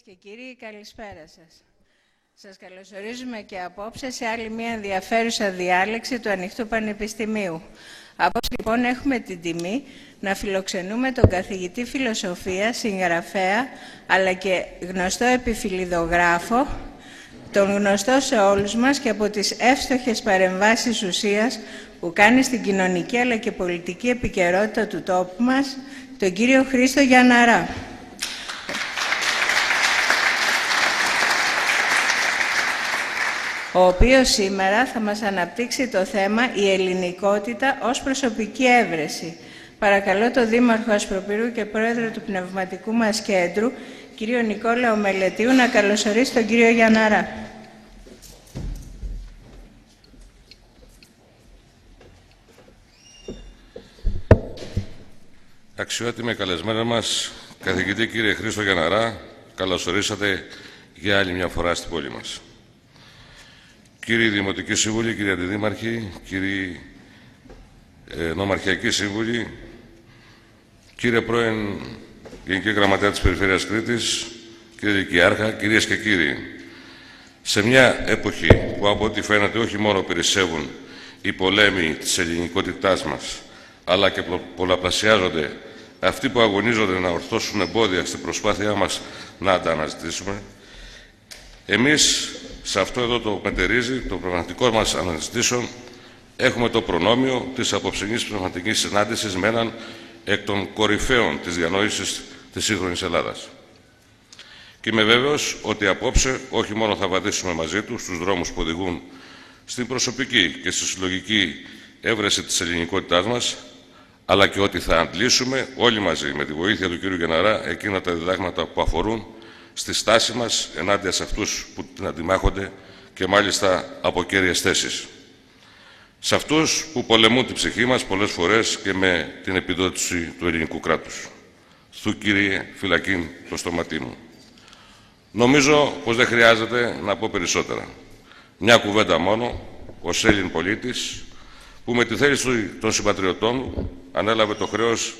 και κύριοι, καλησπέρα σας. Σας καλωσορίζουμε και απόψε σε άλλη μια ενδιαφέρουσα διάλεξη του Ανοιχτού Πανεπιστημίου. Απόψε λοιπόν έχουμε την τιμή να φιλοξενούμε τον καθηγητή φιλοσοφία, συγγραφέα, αλλά και γνωστό επιφυλιδογράφο, τον γνωστό σε όλους μας και από τις εύστοχες παρεμβάσεις ουσίας που κάνει στην κοινωνική αλλά και πολιτική επικαιρότητα του τόπου μας, τον κύριο Χρήστο Γιανναρά. Ο οποίος σήμερα θα μας αναπτύξει το θέμα «Η ελληνικότητα ως προσωπική έβρεση». Παρακαλώ τον Δήμαρχο Ασπροπύρου και Πρόεδρο του Πνευματικού μας Κέντρου, κύριο Νικόλαο Μελετίου, να καλωσορίσει τον κύριο Γιανναρά. Αξιότιμοι καλεσμένοι μας, καθηγητή κύριε Χρήστο Γιανναρά, καλωσορίσατε για άλλη μια φορά στην πόλη μας. Κύριοι Δημοτικοί Σύμβουλοι, κύριοι Αντιδήμαρχοι, κύριοι Νομαρχιακοί Σύμβουλοι, κύριε Πρώην Γενική Γραμματέα της Περιφέρειας Κρήτης, κύριε Δικιάρχα, κυρίες και κύριοι, σε μια εποχή που από ό,τι φαίνεται όχι μόνο περισσεύουν οι πολέμοι της ελληνικότητάς μας, αλλά και πολλαπλασιάζονται αυτοί που αγωνίζονται να ορθώσουν εμπόδια στην προσπάθειά μας να τα αναζητήσουμε, εμείς σε αυτό εδώ το μετερίζει, το πνευματικό μας αναζητήσεων, έχουμε το προνόμιο της απόψινής πνευματικής συνάντησης με έναν εκ των κορυφαίων της διανόησης της σύγχρονης Ελλάδας. Και είμαι βέβαιος ότι απόψε όχι μόνο θα βαδίσουμε μαζί του στους δρόμους που οδηγούν στην προσωπική και στη συλλογική έβρεση της ελληνικότητάς μας, αλλά και ότι θα αντλήσουμε όλοι μαζί με τη βοήθεια του κ. Γιανναρά εκείνα τα διδάγματα που αφορούν στη στάση μας ενάντια σε αυτούς που την αντιμάχονται και μάλιστα από κέρυες θέσεις. Σε αυτούς που πολεμούν την ψυχή μας πολλές φορές και με την επιδότηση του ελληνικού κράτους. Στου κύριε φυλακήν το στοματί μου. Νομίζω πως δεν χρειάζεται να πω περισσότερα. Μια κουβέντα μόνο, ως Έλλην πολίτης, που με τη θέληση των συμπατριωτών μου ανέλαβε το χρέος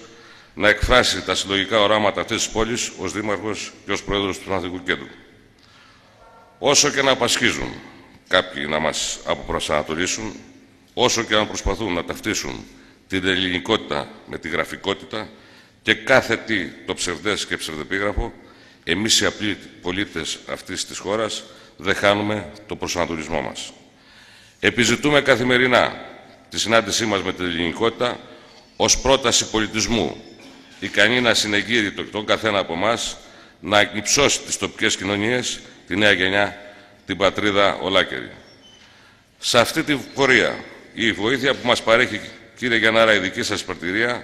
να εκφράσει τα συλλογικά οράματα αυτής της πόλης ως Δήμαρχος και ως Πρόεδρος του Πνευματικού Κέντρου. Όσο και να απασχίζουν κάποιοι να μας αποπροσανατολίσουν, όσο και να προσπαθούν να ταυτίσουν την ελληνικότητα με τη γραφικότητα και κάθε τι το ψευδές και ψευδεπίγραφο, εμείς οι απλοί πολίτες αυτής της χώρας δεν χάνουμε το προσανατολισμό μας. Επιζητούμε καθημερινά τη συνάντησή μας με την ελληνικότητα ως πρόταση πολιτισμού, ικανή να συνεγείρει τον καθένα από εμάς, να εκνυψώσει τις τοπικές κοινωνίες, τη νέα γενιά, την πατρίδα ολάκερη. Σε αυτή τη πορεία, η βοήθεια που μας παρέχει, κύριε Γιανναρά, η δική σας παρτηρία,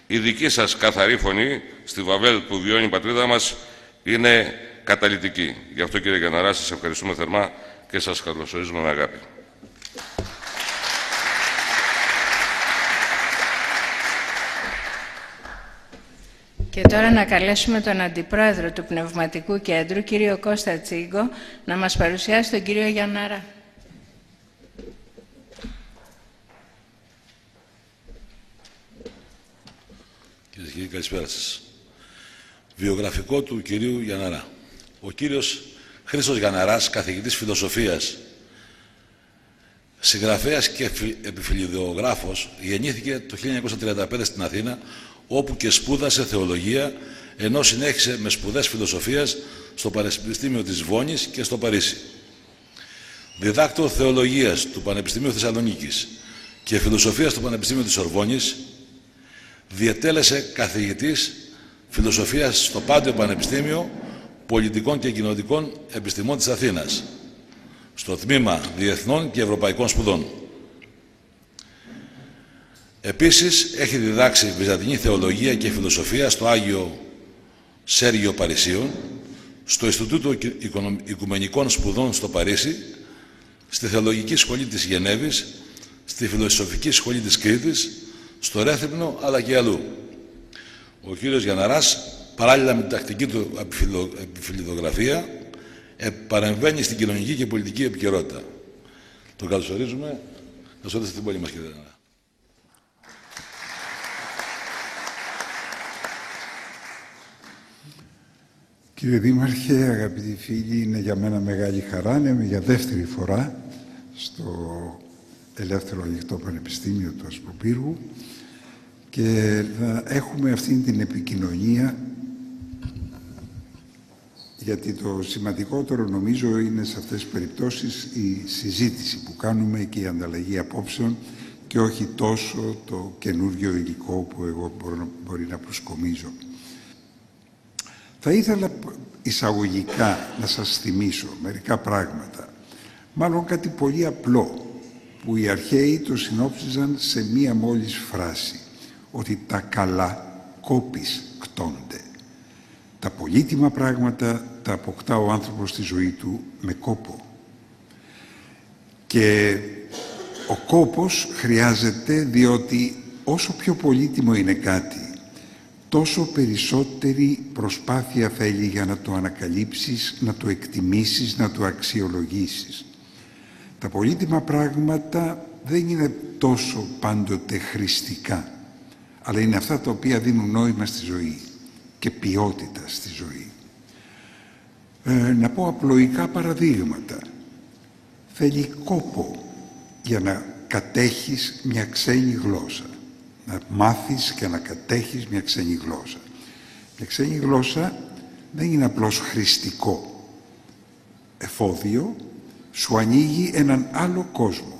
η δική σας καθαρή φωνή στη βαβέλ που βιώνει η πατρίδα μας, είναι καταλυτική. Γι' αυτό, κύριε Γιανναρά, σας ευχαριστούμε θερμά και σας καλωσορίζουμε με αγάπη. Και τώρα να καλέσουμε τον Αντιπρόεδρο του Πνευματικού Κέντρου, κύριο Κώστα Τσίγκο, να μας παρουσιάσει τον κύριο Γιανναρά. Κυρίες και κύριοι, καλησπέρα σας. Βιογραφικό του κυρίου Γιανναρά. Ο κύριος Χρήστος Γιανναράς, καθηγητής φιλοσοφίας, συγγραφέας και επιφυλιδεογράφος, γεννήθηκε το 1935 στην Αθήνα, όπου και σπούδασε θεολογία, ενώ συνέχισε με σπουδές φιλοσοφίας στο Πανεπιστήμιο της Βόνης και στο Παρίσι. Διδάκτορ θεολογίας του Πανεπιστημίου Θεσσαλονίκης και φιλοσοφίας στο Πανεπιστήμιο της Σορβόνης, διετέλεσε καθηγητής φιλοσοφίας στο Πάντιο Πανεπιστήμιο Πολιτικών και Κοινοτικών Επιστημών της Αθήνας, στο Τμήμα Διεθνών και Ευρωπαϊκών Σπουδών. Επίσης, έχει διδάξει βυζαντινή θεολογία και φιλοσοφία στο Άγιο Σέργιο Παρισίων, στο Ινστιτούτο Οικουμενικών Σπουδών στο Παρίσι, στη Θεολογική Σχολή της Γενέβης, στη Φιλοσοφική Σχολή της Κρήτης, στο Ρέθυμνο, αλλά και αλλού. Ο κύριος Γιανναράς, παράλληλα με την τακτική του επιφυλιδογραφία, παρεμβαίνει στην κοινωνική και πολιτική επικαιρότητα. Τον καλωσορίζουμε. Καλωσορίζετε στην πόλη μας, κύριε Γιανναρά. Κύριε Δήμαρχε, αγαπητοί φίλοι, είναι για μένα μεγάλη χαρά. Είμαι για δεύτερη φορά στο Ελεύθερο Ανοιχτό Πανεπιστήμιο του Ασπροπύργου και να έχουμε αυτή την επικοινωνία, γιατί το σημαντικότερο νομίζω είναι σε αυτές τις περιπτώσεις η συζήτηση που κάνουμε και η ανταλλαγή απόψεων και όχι τόσο το καινούργιο υλικό που εγώ μπορεί να προσκομίζω. Θα ήθελα εισαγωγικά να σας θυμίσω μερικά πράγματα, μάλλον κάτι πολύ απλό, που οι αρχαίοι το συνόψιζαν σε μία μόλις φράση, ότι τα καλά κόπης κτώνται. Τα πολύτιμα πράγματα τα αποκτά ο άνθρωπος στη ζωή του με κόπο. Και ο κόπος χρειάζεται διότι όσο πιο πολύτιμο είναι κάτι, τόσο περισσότερη προσπάθεια θέλει για να το ανακαλύψεις, να το εκτιμήσεις, να το αξιολογήσεις. Τα πολύτιμα πράγματα δεν είναι τόσο πάντοτε χρηστικά, αλλά είναι αυτά τα οποία δίνουν νόημα στη ζωή και ποιότητα στη ζωή. Να πω απλοϊκά παραδείγματα. Θέλει κόπο για να κατέχεις μια ξένη γλώσσα. Να μάθεις και να κατέχεις μια ξένη γλώσσα. Μια ξένη γλώσσα δεν είναι απλώς χρηστικό εφόδιο, σου ανοίγει έναν άλλο κόσμο.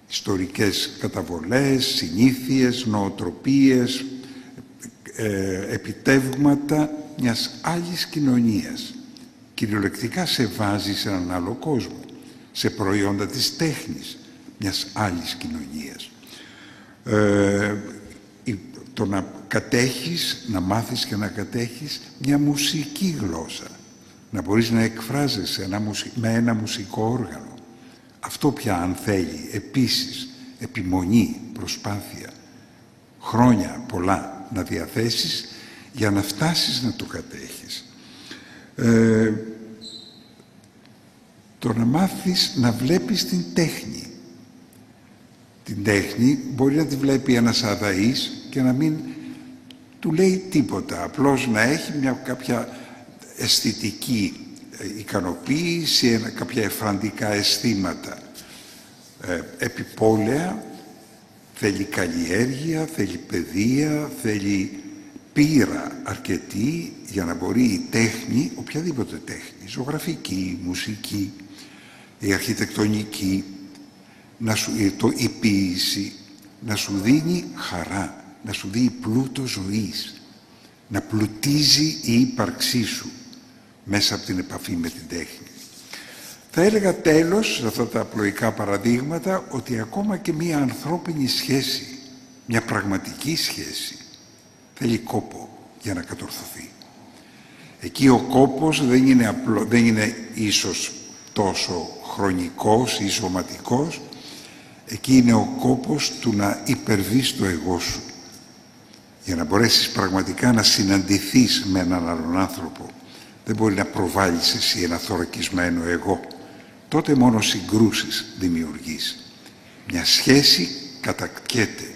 Ιστορικές καταβολές, συνήθειες, νοοτροπίες, επιτεύγματα μιας άλλης κοινωνίας. Κυριολεκτικά σε βάζει σε έναν άλλο κόσμο, σε προϊόντα της τέχνης μιας άλλης κοινωνίας. Το να κατέχεις, να μάθεις και να κατέχεις μια μουσική γλώσσα, να μπορείς να εκφράζεσαι με ένα μουσικό όργανο. Αυτό πια, αν θέλει, επίσης, επιμονή, προσπάθεια, χρόνια πολλά να διαθέσεις για να φτάσεις να το κατέχεις. Το να μάθεις να βλέπεις την τέχνη. Την τέχνη μπορεί να τη βλέπει ένας αδαής και να μην του λέει τίποτα, απλώς να έχει κάποια αισθητική ικανοποίηση, κάποια εφραντικά αισθήματα. Επιπόλαια θέλει καλλιέργεια, θέλει παιδεία, θέλει πείρα αρκετή για να μπορεί η τέχνη, οποιαδήποτε τέχνη, ζωγραφική, μουσική, η αρχιτεκτονική, η ποίηση, να σου δίνει χαρά, να σου δίνει πλούτο ζωής, να πλουτίζει η ύπαρξή σου μέσα από την επαφή με την τέχνη. Θα έλεγα τέλος, σε αυτά τα απλοϊκά παραδείγματα, ότι ακόμα και μία ανθρώπινη σχέση, μια πραγματική σχέση, θέλει κόπο για να κατορθωθεί. Εκεί ο κόπος δεν είναι ίσως τόσο χρονικός ή σωματικός, εκεί είναι ο κόπος του να υπερβείς το εγώ σου, για να μπορέσεις πραγματικά να συναντηθείς με έναν άλλον άνθρωπο. Δεν μπορεί να προβάλλεις εσύ ένα θωρακισμένο εγώ. Τότε μόνο συγκρούσεις δημιουργείς. Μια σχέση κατακτιέται.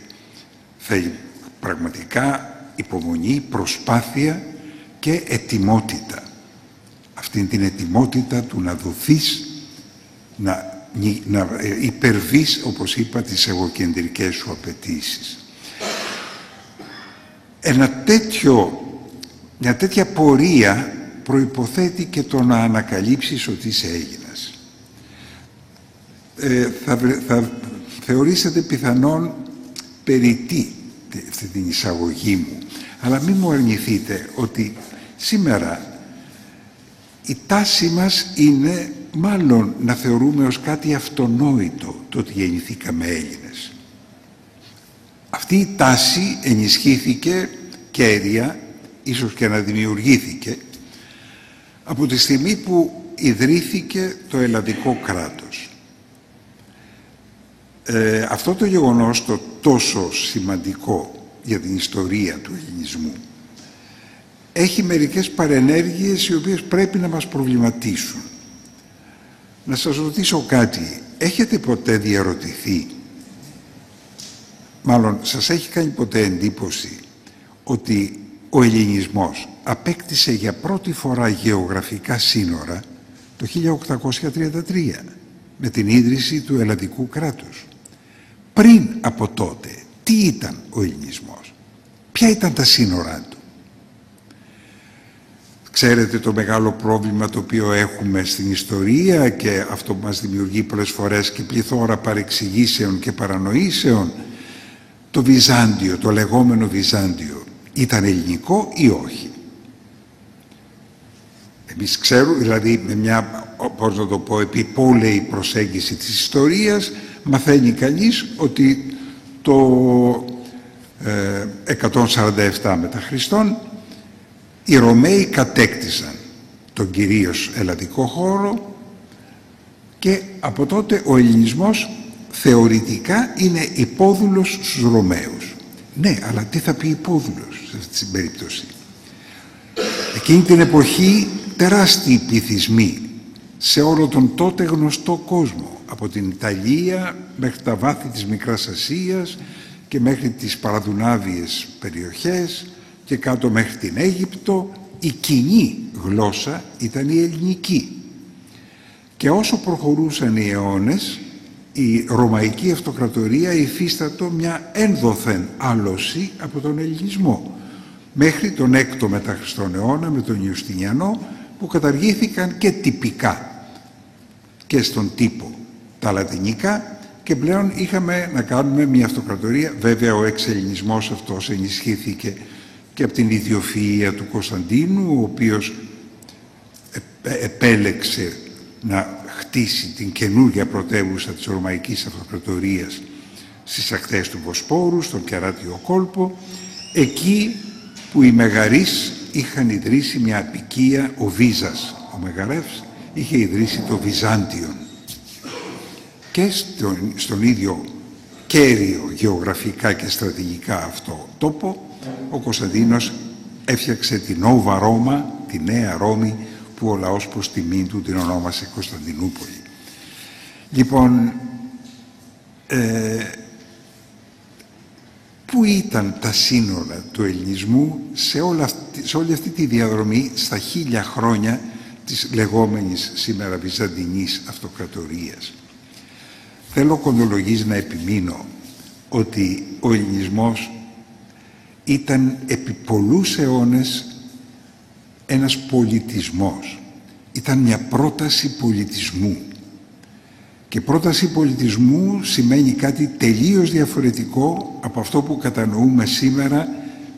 Θέλει πραγματικά υπομονή, προσπάθεια και ετοιμότητα. Αυτήν την ετοιμότητα του να δοθείς, να υπερβείς, όπως είπα, τις εγωκεντρικές σου απαιτήσεις. Μια τέτοια πορεία προϋποθέτει και το να ανακαλύψεις ότι είσαι Έλληνας. Θα θεωρήσετε πιθανόν περιττή αυτή την εισαγωγή μου, αλλά μην μου αρνηθείτε ότι σήμερα η τάση μας είναι μάλλον να θεωρούμε ως κάτι αυτονόητο το ότι γεννηθήκαμε Έλληνες. Αυτή η τάση ενισχύθηκε κέρια, ίσως και να δημιουργήθηκε, από τη στιγμή που ιδρύθηκε το ελλαδικό κράτος. Αυτό το γεγονός, το τόσο σημαντικό για την ιστορία του ελληνισμού, έχει μερικές παρενέργειες οι οποίες πρέπει να μας προβληματίσουν. Να σας ρωτήσω κάτι. Έχετε ποτέ διαρωτηθεί, μάλλον σας έχει κάνει ποτέ εντύπωση, ότι ο ελληνισμός απέκτησε για πρώτη φορά γεωγραφικά σύνορα το 1833 με την ίδρυση του ελλαδικού κράτους. Πριν από τότε, τι ήταν ο ελληνισμός? Ποια ήταν τα σύνορά του? Ξέρετε το μεγάλο πρόβλημα το οποίο έχουμε στην ιστορία και αυτό που μας δημιουργεί πολλές φορές και πληθώρα παρεξηγήσεων και παρανοήσεων? Το Βυζάντιο, το λεγόμενο Βυζάντιο, ήταν ελληνικό ή όχι? Εμείς ξέρουμε, δηλαδή με μια, πώς να το πω, επιπόλαιη προσέγγιση της ιστορίας, μαθαίνει κανείς ότι το 147 μετά Χριστόν οι Ρωμαίοι κατέκτησαν τον κυρίως ελλαδικό χώρο και από τότε ο ελληνισμός θεωρητικά είναι υπόδουλος στους Ρωμαίους. Ναι, αλλά τι θα πει υπόδουλος σε αυτή την περίπτωση? Εκείνη την εποχή τεράστιοι πληθυσμοί σε όλο τον τότε γνωστό κόσμο, από την Ιταλία μέχρι τα βάθη της Μικράς Ασίας και μέχρι τις παραδουνάβιες περιοχές και κάτω μέχρι την Αίγυπτο, η κοινή γλώσσα ήταν η ελληνική. Και όσο προχωρούσαν οι αιώνες, η Ρωμαϊκή Αυτοκρατορία υφίστατο μια ένδοθεν άλωση από τον ελληνισμό, μέχρι τον 6ο μετά Χριστόν αιώνα με τον Ιουστινιανό, που καταργήθηκαν και τυπικά και στον τύπο τα λατινικά και πλέον είχαμε να κάνουμε μια αυτοκρατορία. Βέβαια ο εξελληνισμός αυτός ενισχύθηκε και από την ιδιοφυΐα του Κωνσταντίνου, ο οποίος επέλεξε να χτίσει την καινούργια πρωτεύουσα της Ρωμαϊκής Αυτοκρατορίας στις ακτές του Βοσπόρου, στον Κεράτιο κόλπο, εκεί που οι Μεγαρείς είχαν ιδρύσει μια αποικία. Ο Βίζας, ο Μεγαρεύς, είχε ιδρύσει το Βυζάντιον. Και στον ίδιο κέριο γεωγραφικά και στρατηγικά αυτό τόπο, ο Κωνσταντίνος έφτιαξε την Νόβα Ρώμα, τη Νέα Ρώμη, που ο λαός προς τιμήν του την ονόμασε Κωνσταντινούπολη. Λοιπόν, πού ήταν τα σύνορα του ελληνισμού σε όλη αυτή τη διαδρομή στα 1000 χρόνια της λεγόμενης σήμερα Βυζαντινής Αυτοκρατορίας? Θέλω κοντολογής να επιμείνω ότι ο ελληνισμός ήταν επί πολλούς αιώνες ένας πολιτισμός. Ήταν μια πρόταση πολιτισμού. Και πρόταση πολιτισμού σημαίνει κάτι τελείως διαφορετικό από αυτό που κατανοούμε σήμερα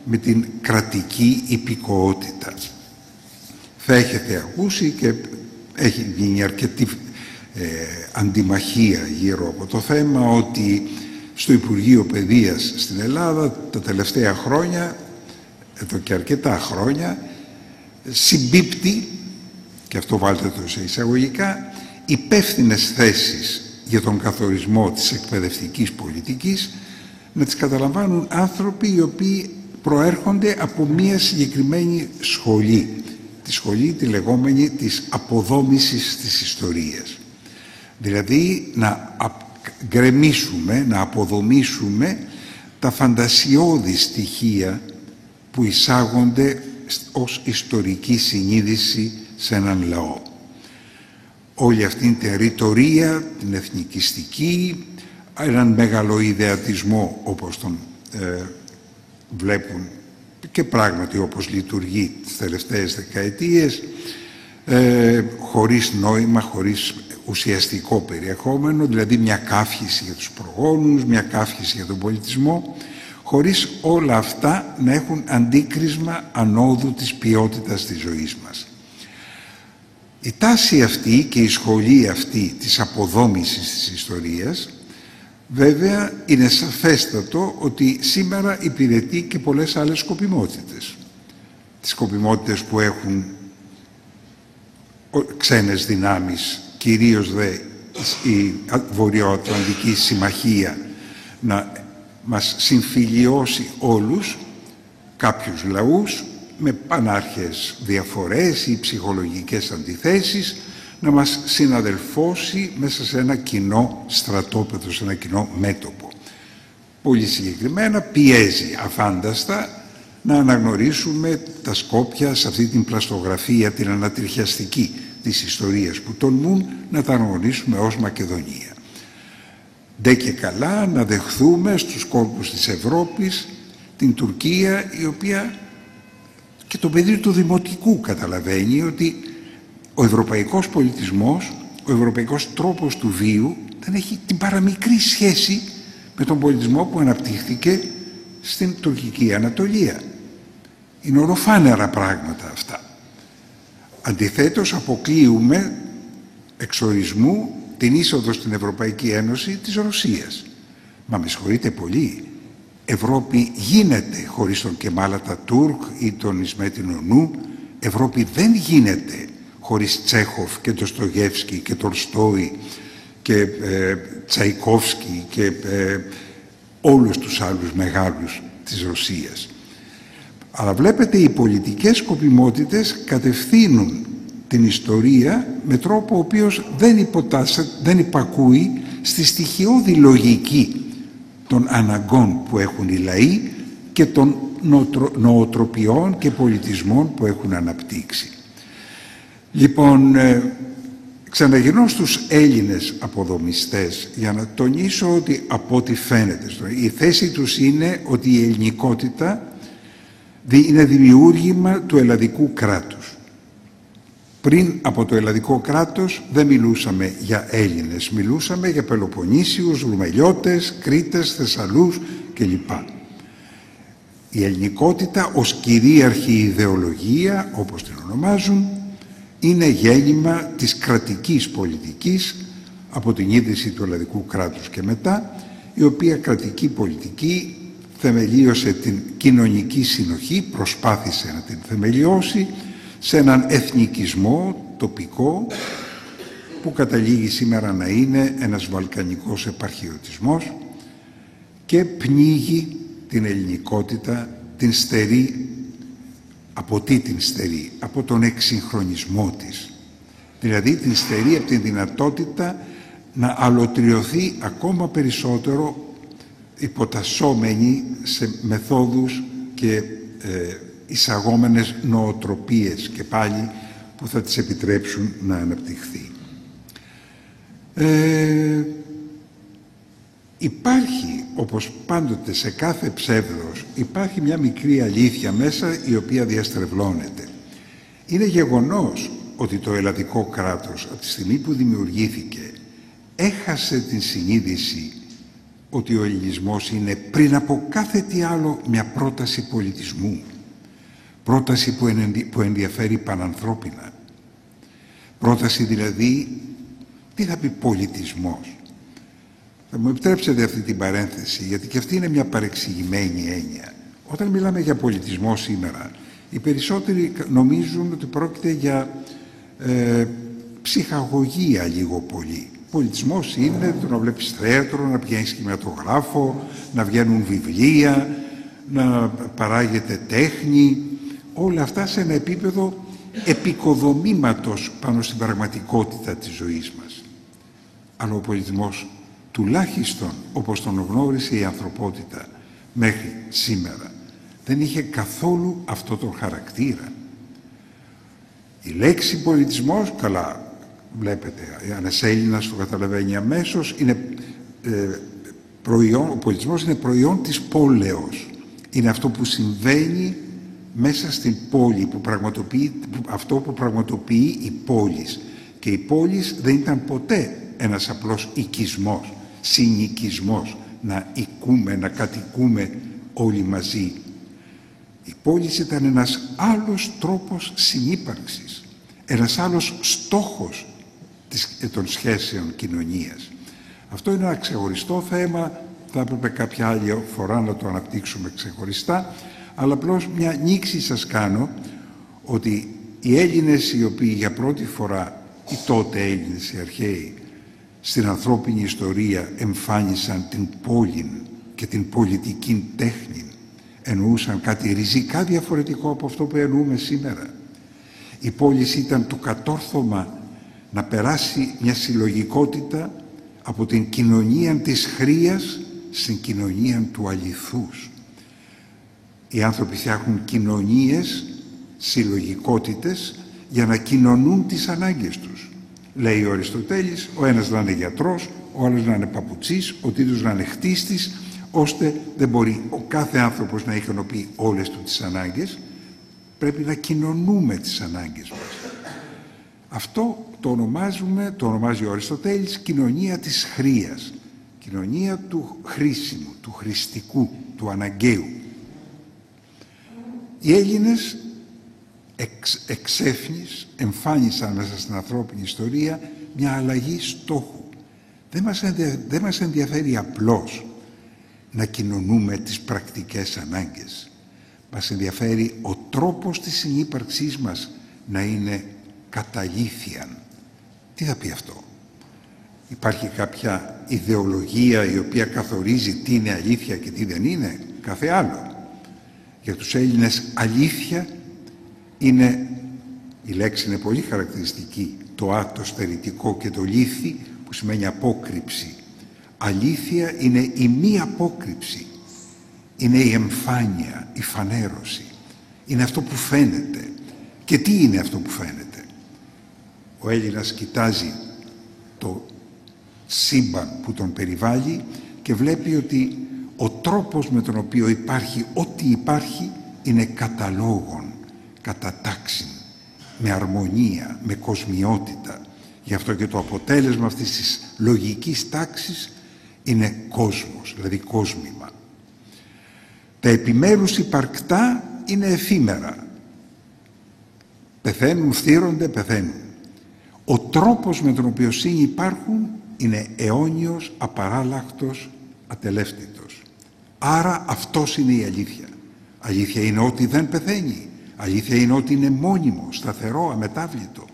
με την κρατική υπηκοότητα. Θα έχετε ακούσει και έχει γίνει αρκετή αντιμαχία γύρω από το θέμα ότι στο Υπουργείο Παιδείας στην Ελλάδα τα τελευταία χρόνια, εδώ και αρκετά χρόνια, συμπίπτει, και αυτό βάλτε το σε εισαγωγικά, υπεύθυνες θέσεις για τον καθορισμό της εκπαιδευτικής πολιτικής να τις καταλαμβάνουν άνθρωποι οι οποίοι προέρχονται από μία συγκεκριμένη σχολή, τη σχολή τη λεγόμενη της αποδόμησης της ιστορίας. Δηλαδή να γκρεμίσουμε, να αποδομήσουμε τα φαντασιώδη στοιχεία που εισάγονται ως ιστορική συνείδηση σε έναν λαό. Όλη αυτή την ρητορία, την εθνικιστική, έναν μεγαλοειδεατισμό όπως τον βλέπουν και πράγματι όπως λειτουργεί τις τελευταίες δεκαετίες, χωρίς νόημα, χωρίς ουσιαστικό περιεχόμενο, δηλαδή μια κάφηση για τους προγόνους, μια κάφηση για τον πολιτισμό, χωρίς όλα αυτά να έχουν αντίκρισμα ανόδου της ποιότητας της ζωής μας. Η τάση αυτή και η σχολή αυτή της αποδόμησης της ιστορίας, βέβαια είναι σαφέστατο ότι σήμερα υπηρετεί και πολλές άλλες σκοπιμότητες. Τις σκοπιμότητες που έχουν ξένες δυνάμεις, κυρίως δε η Βορειοατλαντική Συμμαχία, να μας συμφιλιώσει όλους, κάποιους λαούς, με πανάρχες διαφορές ή ψυχολογικές αντιθέσεις, να μας συναδελφώσει μέσα σε ένα κοινό στρατόπεδο, σε ένα κοινό μέτωπο. Πολύ συγκεκριμένα πιέζει αφάνταστα να αναγνωρίσουμε τα Σκόπια σε αυτή την πλαστογραφία, την ανατριχιαστική της ιστορίας που τολμούν να τα αναγνωρίσουμε ως Μακεδονία. Ντε και καλά να δεχθούμε στους κόλπους της Ευρώπης την Τουρκία, η οποία και το παιδί του δημοτικού καταλαβαίνει ότι ο ευρωπαϊκός πολιτισμός, ο ευρωπαϊκός τρόπος του βίου δεν έχει την παραμικρή σχέση με τον πολιτισμό που αναπτύχθηκε στην τουρκική Ανατολία. Είναι οροφάνερα πράγματα αυτά. Αντιθέτως αποκλείουμε εξορισμού την είσοδο στην Ευρωπαϊκή Ένωση της Ρωσίας. Μα με συγχωρείτε πολύ, Ευρώπη γίνεται χωρίς τον Κεμάλ Ατατούρκ ή τον Ισμέτιν Ονού. Ευρώπη δεν γίνεται χωρίς Τσέχοφ και Ντοστογεύσκι και Τολστόι και Τσαϊκόφσκι και όλους τους άλλους μεγάλους της Ρωσίας. Αλλά βλέπετε, οι πολιτικές σκοπιμότητες κατευθύνουν την ιστορία με τρόπο ο οποίος δεν υπακούει στη στοιχειώδη λογική των αναγκών που έχουν οι λαοί και των νοοτροπιών και πολιτισμών που έχουν αναπτύξει. Λοιπόν, ξαναγυρνώ στους Έλληνες αποδομιστές για να τονίσω ότι από ό,τι φαίνεται η θέση τους είναι ότι η ελληνικότητα είναι δημιούργημα του ελλαδικού κράτους. Πριν από το ελλαδικό κράτος δεν μιλούσαμε για Έλληνες, μιλούσαμε για Πελοποννήσιους, Ρουμελιώτες, Κρήτες, Θεσσαλούς κλπ. Η ελληνικότητα ως κυρίαρχη ιδεολογία, όπως την ονομάζουν, είναι γέννημα της κρατικής πολιτικής από την ίδρυση του ελλαδικού κράτους και μετά, η οποία κρατική πολιτική θεμελίωσε την κοινωνική συνοχή, προσπάθησε να την θεμελιώσει σε έναν εθνικισμό τοπικό που καταλήγει σήμερα να είναι ένας βαλκανικός επαρχιωτισμός και πνίγει την ελληνικότητα, την στερεί. Από τι την στερεί? Από τον εξυγχρονισμό της. Δηλαδή την στερεί από την δυνατότητα να αλωτριωθεί ακόμα περισσότερο, υποτασσόμενη σε μεθόδους και εισαγόμενες νοοτροπίες και πάλι που θα τις επιτρέψουν να αναπτυχθεί. Υπάρχει, όπως πάντοτε σε κάθε ψεύδος, υπάρχει μια μικρή αλήθεια μέσα η οποία διαστρεβλώνεται. Είναι γεγονός ότι το ελλαδικό κράτος από τη στιγμή που δημιουργήθηκε έχασε την συνείδηση ότι ο ελληνισμός είναι πριν από κάθε τι άλλο μια πρόταση πολιτισμού. Πρόταση που ενδιαφέρει πανανθρώπινα. Πρόταση δηλαδή, τι θα πει πολιτισμός? Θα μου επιτρέψετε αυτή την παρένθεση, γιατί και αυτή είναι μια παρεξηγημένη έννοια. Όταν μιλάμε για πολιτισμό σήμερα, οι περισσότεροι νομίζουν ότι πρόκειται για ψυχαγωγία λίγο πολύ. Πολιτισμός είναι το να βλέπεις θέατρο, να πηγαίνεις κινηματογράφο, να βγαίνουν βιβλία, να παράγεται τέχνη, όλα αυτά σε ένα επίπεδο επικοδομήματος πάνω στην πραγματικότητα της ζωής μας. Αλλά ο πολιτισμός, τουλάχιστον όπως τον γνώρισε η ανθρωπότητα μέχρι σήμερα, δεν είχε καθόλου αυτό τον χαρακτήρα. Η λέξη πολιτισμός, καλά βλέπετε, ένας Έλληνας το καταλαβαίνει αμέσως, είναι προϊόν, ο πολιτισμός είναι προϊόν της πόλεως. Είναι αυτό που συμβαίνει μέσα στην πόλη, αυτό που πραγματοποιεί η πόλης. Και η πόλης δεν ήταν ποτέ ένας απλός οικισμός, συνοικισμός, να οικούμε, να κατοικούμε όλοι μαζί. Η πόλης ήταν ένας άλλος τρόπος συνύπαρξης, ένας άλλος στόχος των σχέσεων κοινωνίας. Αυτό είναι ένα ξεχωριστό θέμα, θα έπρεπε κάποια άλλη φορά να το αναπτύξουμε ξεχωριστά, αλλά απλώς μια νήξη σας κάνω ότι οι Έλληνες οι οποίοι για πρώτη φορά, οι τότε Έλληνες, οι αρχαίοι, στην ανθρώπινη ιστορία εμφάνισαν την πόλη και την πολιτική τέχνη, εννοούσαν κάτι ριζικά διαφορετικό από αυτό που εννοούμε σήμερα. Η πόλη ήταν το κατόρθωμα να περάσει μια συλλογικότητα από την κοινωνία της χρείας στην κοινωνία του αληθούς. Οι άνθρωποι φτιάχνουν κοινωνίες, συλλογικότητες, για να κοινωνούν τις ανάγκες τους. Λέει ο Αριστοτέλης, ο ένας να είναι γιατρός, ο άλλος να είναι παπουτσής, ο τρίτος να είναι χτίστης, ώστε δεν μπορεί ο κάθε άνθρωπος να ικανοποιεί όλες του τις ανάγκες. Πρέπει να κοινωνούμε τις ανάγκες μας. Αυτό το ονομάζει ο Αριστοτέλης κοινωνία της χρείας, κοινωνία του χρήσιμου, του χρηστικού, του αναγκαίου. Οι Έλληνες εξέφνης εμφάνισαν μέσα στην ανθρώπινη ιστορία μια αλλαγή στόχου. Δεν μας ενδιαφέρει απλώς να κοινωνούμε τις πρακτικές ανάγκες. Μας ενδιαφέρει ο τρόπος της συνύπαρξής μας να είναι καταλήθιαν. Τι θα πει αυτό? Υπάρχει κάποια ιδεολογία η οποία καθορίζει τι είναι αλήθεια και τι δεν είναι? Κάθε άλλο. Για τους Έλληνες αλήθεια είναι, η λέξη είναι πολύ χαρακτηριστική, το στερητικό και το λήθη, που σημαίνει απόκρυψη. Αλήθεια είναι η μη απόκρυψη, είναι η εμφάνεια, η φανέρωση, είναι αυτό που φαίνεται. Και τι είναι αυτό που φαίνεται? Ο Έλληνας κοιτάζει το σύμπαν που τον περιβάλλει και βλέπει ότι ο τρόπος με τον οποίο υπάρχει ό,τι υπάρχει είναι κατά λόγον, κατά τάξιν, με αρμονία, με κοσμιότητα. Γι' αυτό και το αποτέλεσμα αυτής της λογικής τάξης είναι κόσμος, δηλαδή κόσμημα. Τα επιμέρους υπαρκτά είναι εφήμερα. Πεθαίνουν, φθύρονται, πεθαίνουν. Ο τρόπος με τον οποίο συνυπάρχουν είναι αιώνιος, απαράλλαχτος, ατελεύτητος. Άρα αυτός είναι η αλήθεια. Αλήθεια είναι ότι δεν πεθαίνει. Αλήθεια είναι ότι είναι μόνιμο, σταθερό, αμετάβλητο.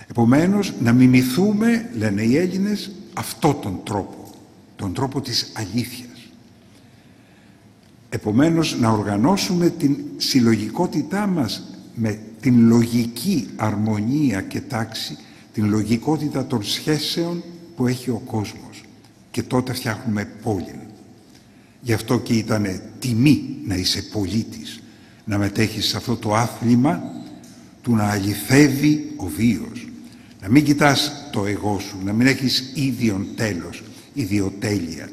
Επομένως, να μιμηθούμε, λένε οι Έλληνες, αυτόν τον τρόπο της αλήθειας. Επομένως, να οργανώσουμε την συλλογικότητά μας με την λογική αρμονία και τάξη, την λογικότητα των σχέσεων που έχει ο κόσμος. Και τότε φτιάχνουμε πόλη. Γι' αυτό και ήταν τιμή να είσαι πολίτης, να μετέχεις σε αυτό το άθλημα του να αληθεύει ο βίος. Να μην κοιτάς το εγώ σου, να μην έχεις ίδιον τέλος, ιδιοτέλεια.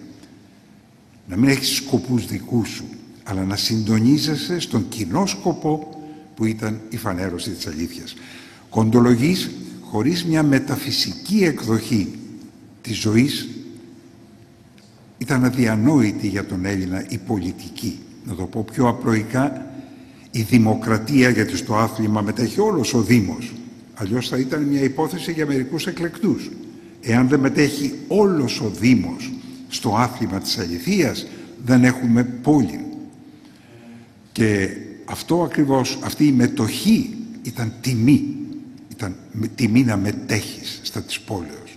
Να μην έχεις σκοπούς δικούς σου, αλλά να συντονίζεσαι στον κοινό σκοπό που ήταν η φανέρωση της αλήθειας. Κοντολογείς, χωρίς μια μεταφυσική εκδοχή της ζωής, ήταν αδιανόητη για τον Έλληνα η πολιτική. Να το πω πιο απλοϊκά, η δημοκρατία, γιατί στο άθλημα μετέχει όλος ο Δήμος. Αλλιώς θα ήταν μια υπόθεση για μερικούς εκλεκτούς. Εάν δεν μετέχει όλος ο Δήμος στο άθλημα της αληθείας, δεν έχουμε πόλη. Και αυτό ακριβώς, αυτή η μετοχή ήταν τιμή. Ήταν τιμή να μετέχεις στα της πόλεως.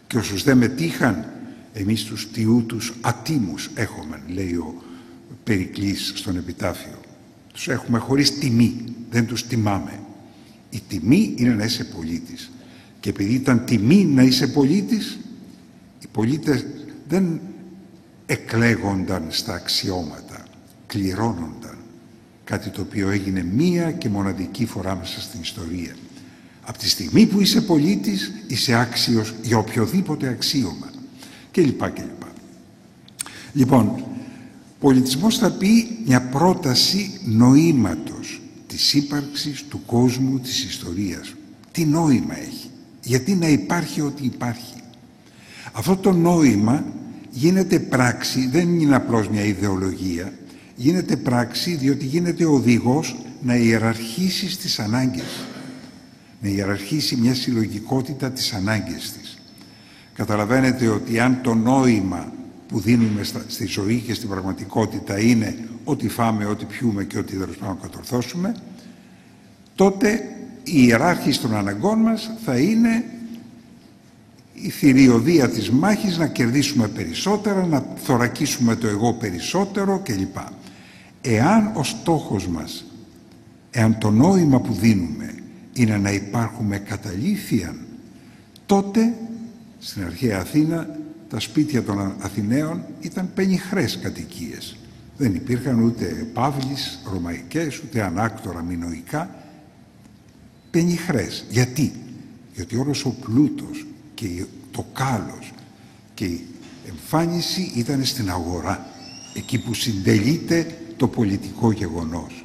Και όσους δεν μετήχαν, εμείς τους τιούτους ατίμους έχουμε, λέει ο Περικλής στον Επιτάφιο. Τους έχουμε χωρίς τιμή, δεν τους τιμάμε. Η τιμή είναι να είσαι πολίτης. Και επειδή ήταν τιμή να είσαι πολίτης, οι πολίτες δεν εκλέγονταν στα αξιώματα, κληρώνονταν. Κάτι το οποίο έγινε μία και μοναδική φορά μέσα στην ιστορία. Από τη στιγμή που είσαι πολίτης, είσαι άξιος για οποιοδήποτε αξίωμα. Και λοιπά και λοιπά. Λοιπόν, πολιτισμός θα πει μια πρόταση νοήματος της ύπαρξης του κόσμου, της ιστορίας. Τι νόημα έχει? Γιατί να υπάρχει ό,τι υπάρχει? Αυτό το νόημα γίνεται πράξη, δεν είναι απλώς μια ιδεολογία, γίνεται πράξη διότι γίνεται οδηγός να ιεραρχήσει τις ανάγκες, να ιεραρχήσει μια συλλογικότητα τις ανάγκες της. Καταλαβαίνετε ότι αν το νόημα που δίνουμε στη ζωή και στην πραγματικότητα είναι ό,τι φάμε, ό,τι πιούμε και ό,τι τέλος πάντων κατορθώσουμε, τότε η ιεράρχηση των αναγκών μας θα είναι η θηριωδία της μάχης, να κερδίσουμε περισσότερα, να θωρακίσουμε το εγώ περισσότερο κλπ. Εάν ο στόχος μας, εάν το νόημα που δίνουμε είναι να υπάρχουμε καταλήθιαν, τότε στην αρχαία Αθήνα τα σπίτια των Αθηναίων ήταν πενιχρές κατοικίες. Δεν υπήρχαν ούτε παύλεις ρωμαϊκές, ούτε ανάκτορα μινωικά, πενιχρές. Γιατί? Γιατί όλος ο πλούτος και το κάλος και η εμφάνιση ήταν στην αγορά, εκεί που συντελείται το πολιτικό γεγονός.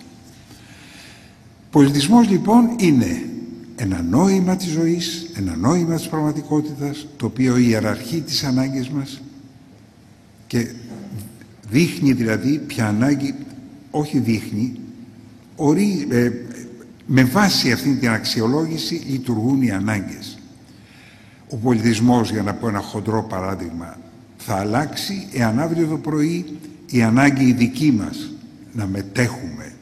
Πολιτισμός λοιπόν είναι ένα νόημα της ζωής, ένα νόημα της πραγματικότητας, το οποίο ιεραρχεί τις ανάγκες μας και δείχνει δηλαδή ποια ανάγκη, όχι δείχνει, με βάση αυτή την αξιολόγηση λειτουργούν οι ανάγκες. Ο πολιτισμός, για να πω ένα χοντρό παράδειγμα, θα αλλάξει εάν αύριο το πρωί η ανάγκη η δική μας να μετέχουμε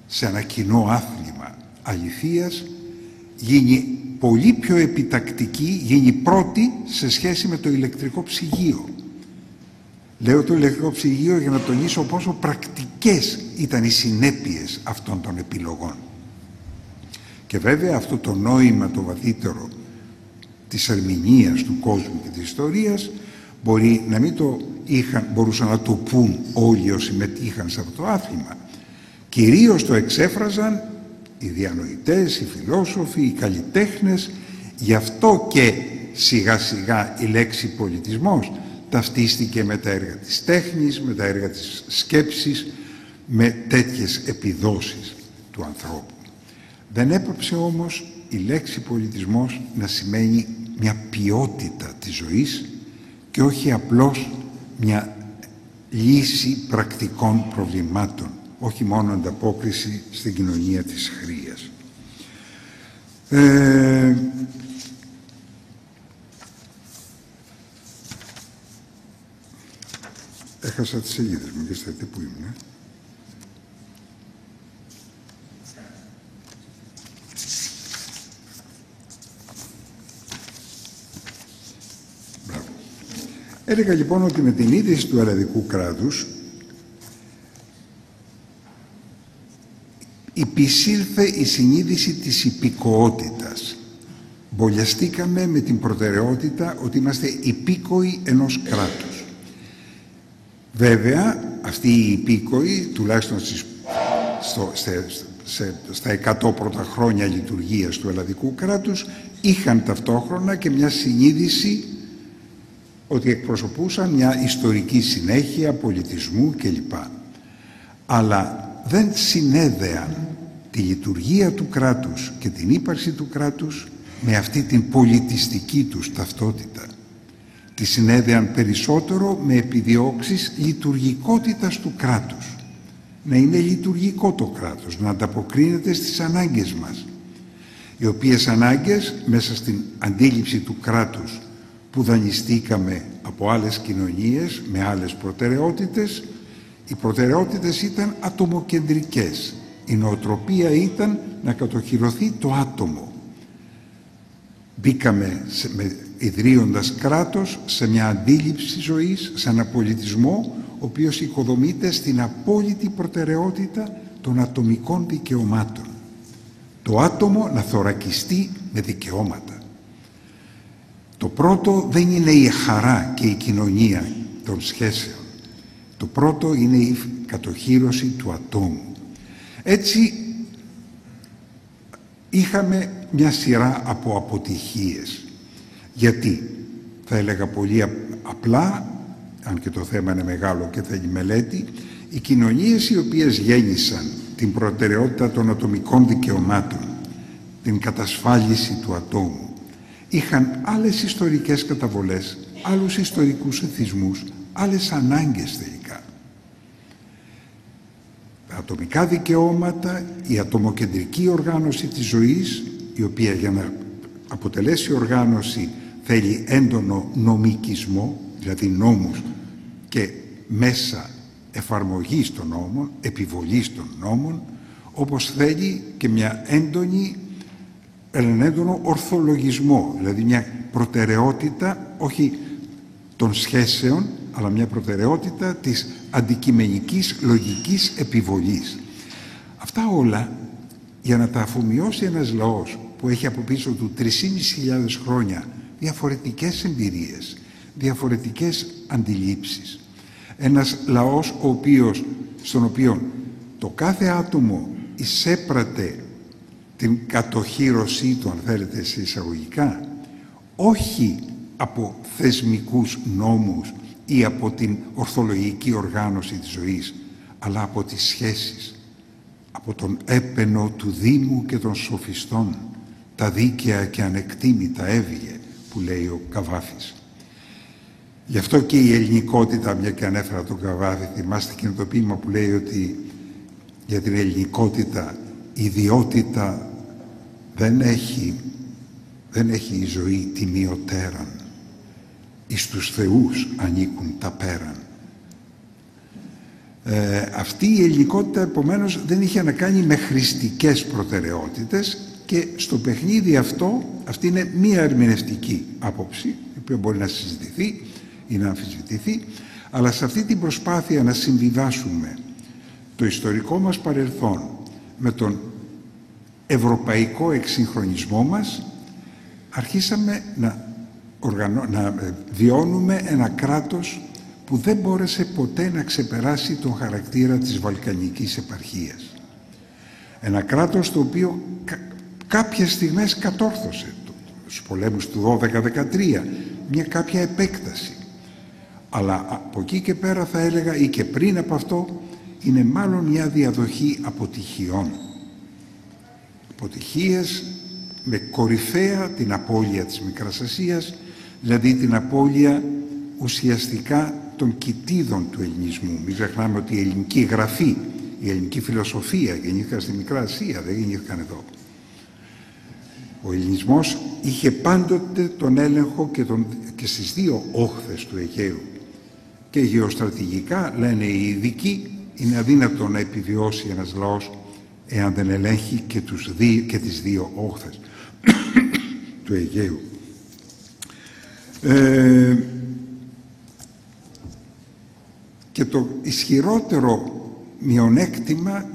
σε ένα κοινό άθλημα αληθείας γίνει πολύ πιο επιτακτική, γίνει πρώτη σε σχέση με το ηλεκτρικό ψυγείο. Λέω το ηλεκτρικό ψυγείο για να τονίσω πόσο πρακτικές ήταν οι συνέπειες αυτών των επιλογών. Και βέβαια αυτό το νόημα το βαθύτερο της ερμηνείας του κόσμου και της ιστορίας μπορεί να μην το μπορούσαν να το πούν όλοι όσοι συμμετείχαν σε αυτό το άθλημα. Κυρίως το εξέφραζαν οι διανοητές, οι φιλόσοφοι, οι καλλιτέχνες. Γι' αυτό και σιγά σιγά η λέξη πολιτισμός ταυτίστηκε με τα έργα της τέχνης, με τα έργα της σκέψης, με τέτοιες επιδόσεις του ανθρώπου. Δεν έπαψε όμως η λέξη πολιτισμός να σημαίνει μια ποιότητα της ζωής και όχι απλώς μια λύση πρακτικών προβλημάτων, όχι μόνο ανταπόκριση στην κοινωνία της χρείας. Έχασα τις σελίδες μου, γιατί που ήμουν. Μπράβο. Έλεγα λοιπόν ότι με την ίδρυση του ελλαδικού κράτους υπησήλθε η συνείδηση της υπηκοότητας. Μπολιαστήκαμε με την προτεραιότητα ότι είμαστε υπήκοοι ενός κράτους. Βέβαια, αυτοί οι υπήκοοι, τουλάχιστον στα 100 πρώτα χρόνια λειτουργίας του ελλαδικού κράτους, είχαν ταυτόχρονα και μια συνείδηση ότι εκπροσωπούσαν μια ιστορική συνέχεια πολιτισμού κλπ. Αλλά δεν συνέδεαν τη λειτουργία του κράτους και την ύπαρξη του κράτους με αυτή την πολιτιστική τους ταυτότητα. Τη συνέδεαν περισσότερο με επιδιώξεις λειτουργικότητας του κράτους. Να είναι λειτουργικό το κράτος, να ανταποκρίνεται στις ανάγκες μας. Οι οποίες ανάγκες μέσα στην αντίληψη του κράτους που δανειστήκαμε από άλλες κοινωνίες με άλλες προτεραιότητες, οι προτεραιότητες ήταν ατομοκεντρικές. Η νοοτροπία ήταν να κατοχυρωθεί το άτομο. Μπήκαμε ιδρύοντας κράτος σε μια αντίληψη ζωής, σε ένα πολιτισμό ο οποίος οικοδομείται στην απόλυτη προτεραιότητα των ατομικών δικαιωμάτων. Το άτομο να θωρακιστεί με δικαιώματα. Το πρώτο δεν είναι η χαρά και η κοινωνία των σχέσεων. Το πρώτο είναι η κατοχύρωση του ατόμου. Έτσι είχαμε μια σειρά από αποτυχίες. Γιατί, θα έλεγα πολύ απλά, αν και το θέμα είναι μεγάλο και θέλει μελέτη, οι κοινωνίες οι οποίες γέννησαν την προτεραιότητα των ατομικών δικαιωμάτων, την κατασφάλιση του ατόμου, είχαν άλλες ιστορικές καταβολές, άλλους ιστορικούς εθισμούς, άλλες ανάγκες τελικά. Τα ατομικά δικαιώματα, η ατομοκεντρική οργάνωση της ζωής, η οποία για να αποτελέσει οργάνωση θέλει έντονο νομικισμό, δηλαδή νόμους και μέσα εφαρμογής των νόμων, επιβολής των νόμων, όπως θέλει και έναν έντονο ορθολογισμό, δηλαδή μια προτεραιότητα όχι των σχέσεων, αλλά μια προτεραιότητα της αντικειμενικής λογικής επιβολής. Αυτά όλα για να τα αφομοιώσει ένας λαός που έχει από πίσω του 3.500 χρόνια διαφορετικές εμπειρίες, διαφορετικές αντιλήψεις, Ένας λαός στον οποίο το κάθε άτομο εισέπρατε την κατοχύρωσή του, αν θέλετε, σε εισαγωγικά, όχι από θεσμικούς νόμους ή από την ορθολογική οργάνωση της ζωής, αλλά από τις σχέσεις, από τον έπαινο του Δήμου και των σοφιστών, τα δίκαια και ανεκτήμητα έβγε, που λέει ο Καβάφης. Γι' αυτό και η ελληνικότητα, μια και ανέφερα τον Καβάφη, θυμάστε εκείνο το ποίημα που λέει ότι για την ελληνικότητα η ιδιότητα δεν έχει η ζωή τιμιωτέραν, εις τους θεούς ανήκουν τα πέραν. Αυτή η ελληνικότητα επομένως δεν είχε να κάνει με χρηστικές προτεραιότητες, και στο παιχνίδι αυτή είναι μία ερμηνευτική άποψη, η οποία μπορεί να συζητηθεί ή να αμφισβητηθεί, αλλά σε αυτή την προσπάθεια να συμβιβάσουμε το ιστορικό μας παρελθόν με τον ευρωπαϊκό εξυγχρονισμό μας, αρχίσαμε να βιώνουμε ένα κράτος που δεν μπόρεσε ποτέ να ξεπεράσει τον χαρακτήρα της Βαλκανικής επαρχίας. Ένα κράτος το οποίο κάποιες στιγμές κατόρθωσε στους πολέμους του 12-13 μια κάποια επέκταση, αλλά από εκεί και πέρα θα έλεγα, ή και πριν από αυτό, είναι μάλλον μια διαδοχή αποτυχιών. Αποτυχίες με κορυφαία την απώλεια της Μικράς Ασίας, δηλαδή την απώλεια ουσιαστικά των κοιτίδων του ελληνισμού. Μην ξεχνάμε ότι η ελληνική γραφή, η ελληνική φιλοσοφία γεννήθηκαν στη Μικρά Ασία, δεν γεννήθηκαν εδώ. Ο ελληνισμός είχε πάντοτε τον έλεγχο και στις δύο όχθες του Αιγαίου. Και γεωστρατηγικά, λένε οι ειδικοί, είναι αδύνατο να επιβιώσει ένας λαός εάν δεν ελέγχει και τις δύο όχθες του Αιγαίου. Και το ισχυρότερο μειονέκτημα,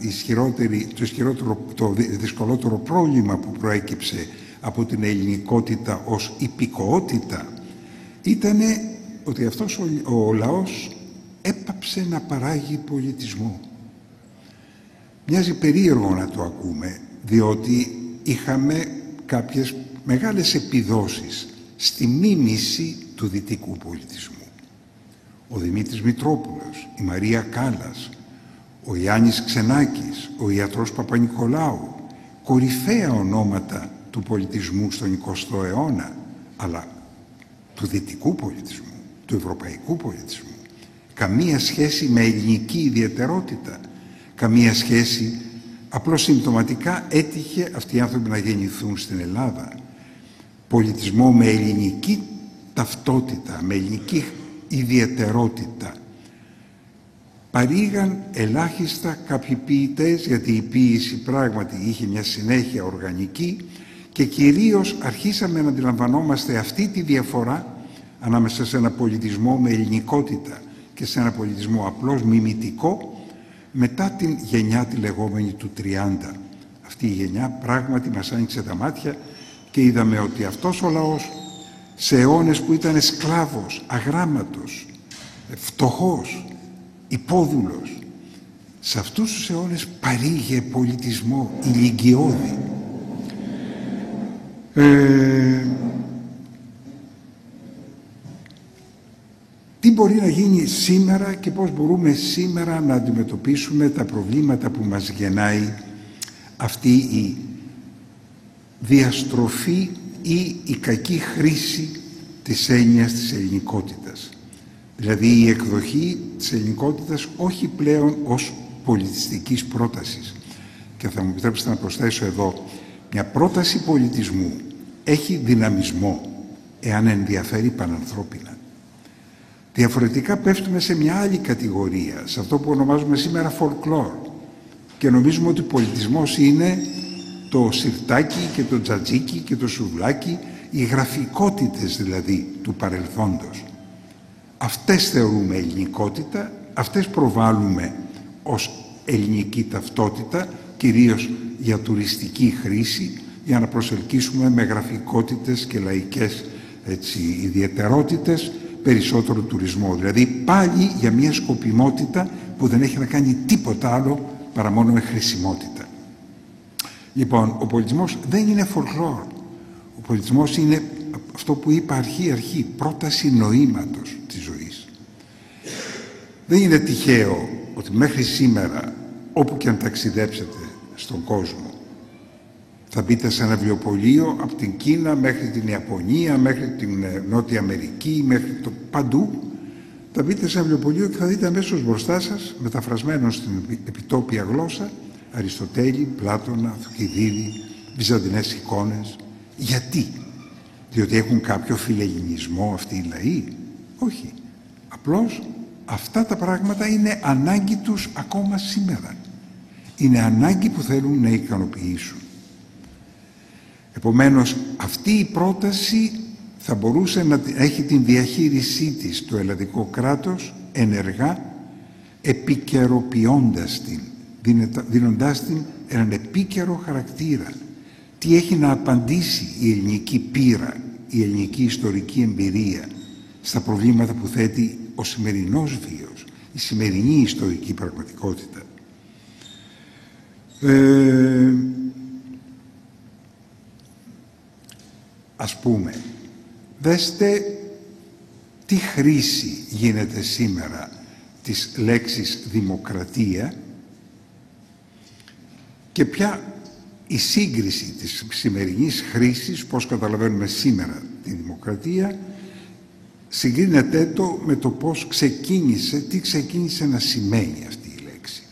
το δυσκολότερο πρόβλημα που προέκυψε από την ελληνικότητα ως υπηκοότητα ήταν ότι αυτός ο λαός έπαψε να παράγει πολιτισμό. Μοιάζει περίεργο να το ακούμε, διότι είχαμε κάποιες μεγάλες επιδόσεις στη μίμηση του δυτικού πολιτισμού. Ο Δημήτρης Μητρόπουλος, η Μαρία Κάλλας, ο Γιάννης Ξενάκης, ο ιατρός Παπα-Νικολάου, κορυφαία ονόματα του πολιτισμού στον 20ο αιώνα, αλλά του δυτικού πολιτισμού, του ευρωπαϊκού πολιτισμού. Καμία σχέση με ελληνική ιδιαιτερότητα, καμία σχέση, απλώς συμπτωματικά έτυχε αυτοί οι άνθρωποι να γεννηθούν στην Ελλάδα. Πολιτισμό με ελληνική ταυτότητα, με ελληνική ιδιαιτερότητα. Παρήγαν ελάχιστα κάποιοι ποιητές, γιατί η ποίηση πράγματι είχε μια συνέχεια οργανική, και κυρίως αρχίσαμε να αντιλαμβανόμαστε αυτή τη διαφορά ανάμεσα σε ένα πολιτισμό με ελληνικότητα και σε ένα πολιτισμό απλώς μιμητικό μετά την γενιά τη λεγόμενη του 30. Αυτή η γενιά πράγματι μας άνοιξε τα μάτια και είδαμε ότι αυτός ο λαός σε αιώνες που ήταν σκλάβος, αγράμματος, φτωχός, υπόδουλος, σε αυτούς τους αιώνες παρήγε πολιτισμό ηλικιώδη. Τι μπορεί να γίνει σήμερα και πώς μπορούμε σήμερα να αντιμετωπίσουμε τα προβλήματα που μας γεννάει αυτή η διαστροφή ή η κακή χρήση της έννοιας της ελληνικότητας. Δηλαδή η εκδοχή της ελληνικότητας όχι πλέον ως πολιτιστικής πρότασης. Και θα μου επιτρέψετε να προσθέσω εδώ, μια πρόταση πολιτισμού έχει δυναμισμό εάν ενδιαφέρει πανανθρώπινα. Διαφορετικά πέφτουμε σε μια άλλη κατηγορία, σε αυτό που ονομάζουμε σήμερα folklore, και νομίζουμε ότι πολιτισμός είναι το σιρτάκι και το τζατζίκι και το σουβλάκι, οι γραφικότητες δηλαδή του παρελθόντος. Αυτές θεωρούμε ελληνικότητα, αυτές προβάλλουμε ως ελληνική ταυτότητα, κυρίως για τουριστική χρήση, για να προσελκύσουμε με γραφικότητες και λαϊκές ιδιαιτερότητες περισσότερο τουρισμό. Δηλαδή πάλι για μια σκοπιμότητα που δεν έχει να κάνει τίποτα άλλο παρά μόνο με χρησιμότητα. Λοιπόν, ο πολιτισμός δεν είναι folklore. Ο πολιτισμός είναι αυτό που είπα αρχή, πρόταση νοήματος της ζωής. Δεν είναι τυχαίο ότι μέχρι σήμερα, όπου και αν ταξιδέψετε στον κόσμο, θα μπείτε σε ένα βιβλιοπωλείο από την Κίνα μέχρι την Ιαπωνία, μέχρι την Νότια Αμερική, μέχρι το παντού, θα μπείτε σε ένα βιβλιοπωλείο και θα δείτε αμέσως μπροστά σας, μεταφρασμένο στην επιτόπια γλώσσα, Αριστοτέλη, Πλάτωνα, Θουκυδίδη, βυζαντινές εικόνες. Γιατί? Διότι έχουν κάποιο φιλελληνισμό αυτοί οι λαοί? Όχι. Απλώς αυτά τα πράγματα είναι ανάγκη τους ακόμα σήμερα. Είναι ανάγκη που θέλουν να ικανοποιήσουν. Επομένως, αυτή η πρόταση θα μπορούσε να έχει την διαχείρισή της το ελλαδικό κράτος ενεργά, επικαιροποιώντας την, δίνοντάς την έναν επίκαιρο χαρακτήρα. Τι έχει να απαντήσει η ελληνική πείρα, η ελληνική ιστορική εμπειρία στα προβλήματα που θέτει ο σημερινός βίος, η σημερινή ιστορική πραγματικότητα. Ας πούμε, δέστε τι χρήση γίνεται σήμερα της λέξης δημοκρατία και ποια η σύγκριση της σημερινής χρήσης, πώς καταλαβαίνουμε σήμερα τη δημοκρατία, συγκρίνεται το με το πώς ξεκίνησε, τι ξεκίνησε να σημαίνει αυτή η λέξη.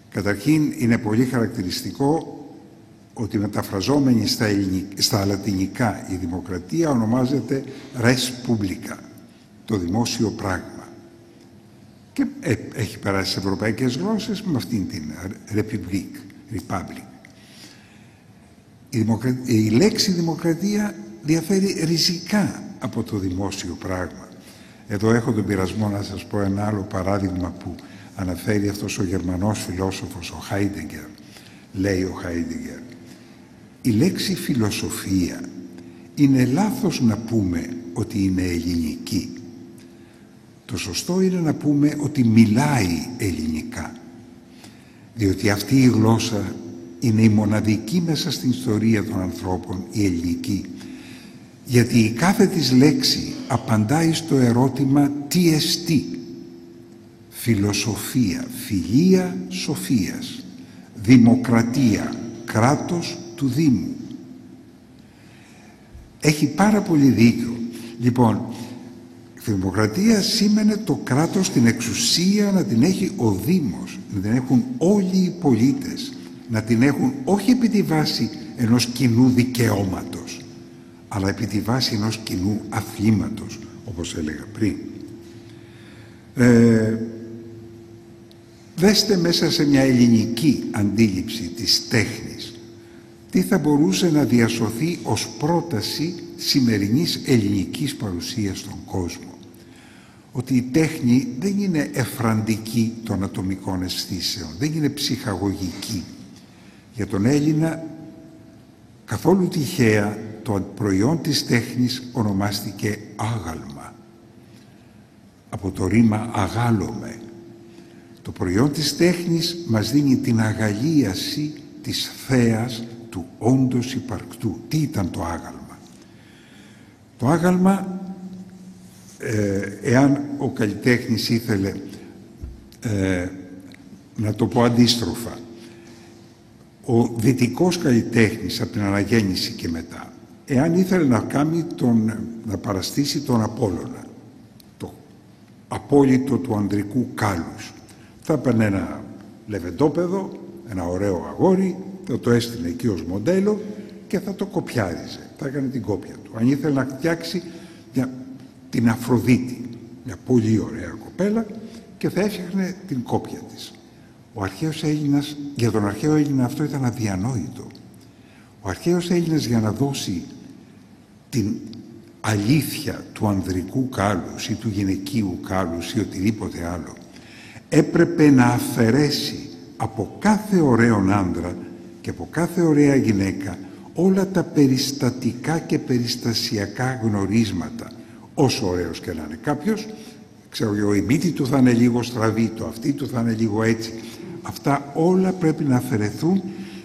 Καταρχήν είναι πολύ χαρακτηριστικό ότι μεταφραζόμενη στα λατινικά η δημοκρατία ονομάζεται res publica, το δημόσιο πράγμα. Και έχει περάσει σε ευρωπαϊκές γλώσσες με αυτήν την republic. Η λέξη δημοκρατία διαφέρει ριζικά από το δημόσιο πράγμα. Εδώ έχω τον πειρασμό να σας πω ένα άλλο παράδειγμα που αναφέρει αυτός ο Γερμανός φιλόσοφος, ο Χάιντεγκερ. Λέει ο Χάιντεγκερ, η λέξη φιλοσοφία είναι λάθος να πούμε ότι είναι ελληνική. Το σωστό είναι να πούμε ότι μιλάει ελληνικά. Διότι αυτή η γλώσσα είναι η μοναδική μέσα στην ιστορία των ανθρώπων, η ελληνική. Γιατί η κάθε της λέξη απαντάει στο ερώτημα τι εστί. Φιλοσοφία, φιλία σοφίας. Δημοκρατία, κράτος του Δήμου. Έχει πάρα πολύ δίκιο. Λοιπόν, η δημοκρατία σήμαινε το κράτος, την εξουσία να την έχει ο Δήμος, να την έχουν όλοι οι πολίτες, να την έχουν όχι επί τη βάση ενός κοινού δικαιώματος, αλλά επί τη βάση ενός κοινού αθλήματος, όπως έλεγα πριν. Δέστε μέσα σε μια ελληνική αντίληψη της τέχνης τι θα μπορούσε να διασωθεί ως πρόταση σημερινής ελληνικής παρουσίας στον κόσμο. Ότι η τέχνη δεν είναι εφραντική των ατομικών αισθήσεων, δεν είναι ψυχαγωγική. Για τον Έλληνα, καθόλου τυχαία, το προϊόν της τέχνης ονομάστηκε άγαλμα. Από το ρήμα αγάλωμε. Το προϊόν της τέχνης μας δίνει την αγαλίαση της θέας του όντως υπαρκτού. Τι ήταν το άγαλμα? Το άγαλμα, εάν ο καλλιτέχνης ήθελε να το πω αντίστροφα, ο δυτικός καλλιτέχνης από την αναγέννηση και μετά, εάν ήθελε να παραστήσει τον Απόλλωνα, το απόλυτο του ανδρικού κάλους, θα έπαιρνε ένα λεβεντόπεδο, ένα ωραίο αγόρι, θα το έστειλε εκεί ως μοντέλο και θα το κοπιάριζε, θα έκανε την κόπια του. Αν ήθελε να φτιάξει την Αφροδίτη, μια πολύ ωραία κοπέλα, και θα έφτιαχνε την κόπια της. Ο αρχαίος Έλληνας, για τον αρχαίο Έλληνα αυτό ήταν αδιανόητο. Ο αρχαίος Έλληνας, για να δώσει την αλήθεια του ανδρικού κάλους ή του γυναικείου κάλους ή οτιδήποτε άλλο, έπρεπε να αφαιρέσει από κάθε ωραίον άντρα και από κάθε ωραία γυναίκα όλα τα περιστατικά και περιστασιακά γνωρίσματα, όσο ωραίος και να είναι κάποιος, ξέρω εγώ, η μύτη του θα είναι λίγο στραβή, το αυτί του θα είναι λίγο έτσι. Αυτά όλα πρέπει να αφαιρεθούν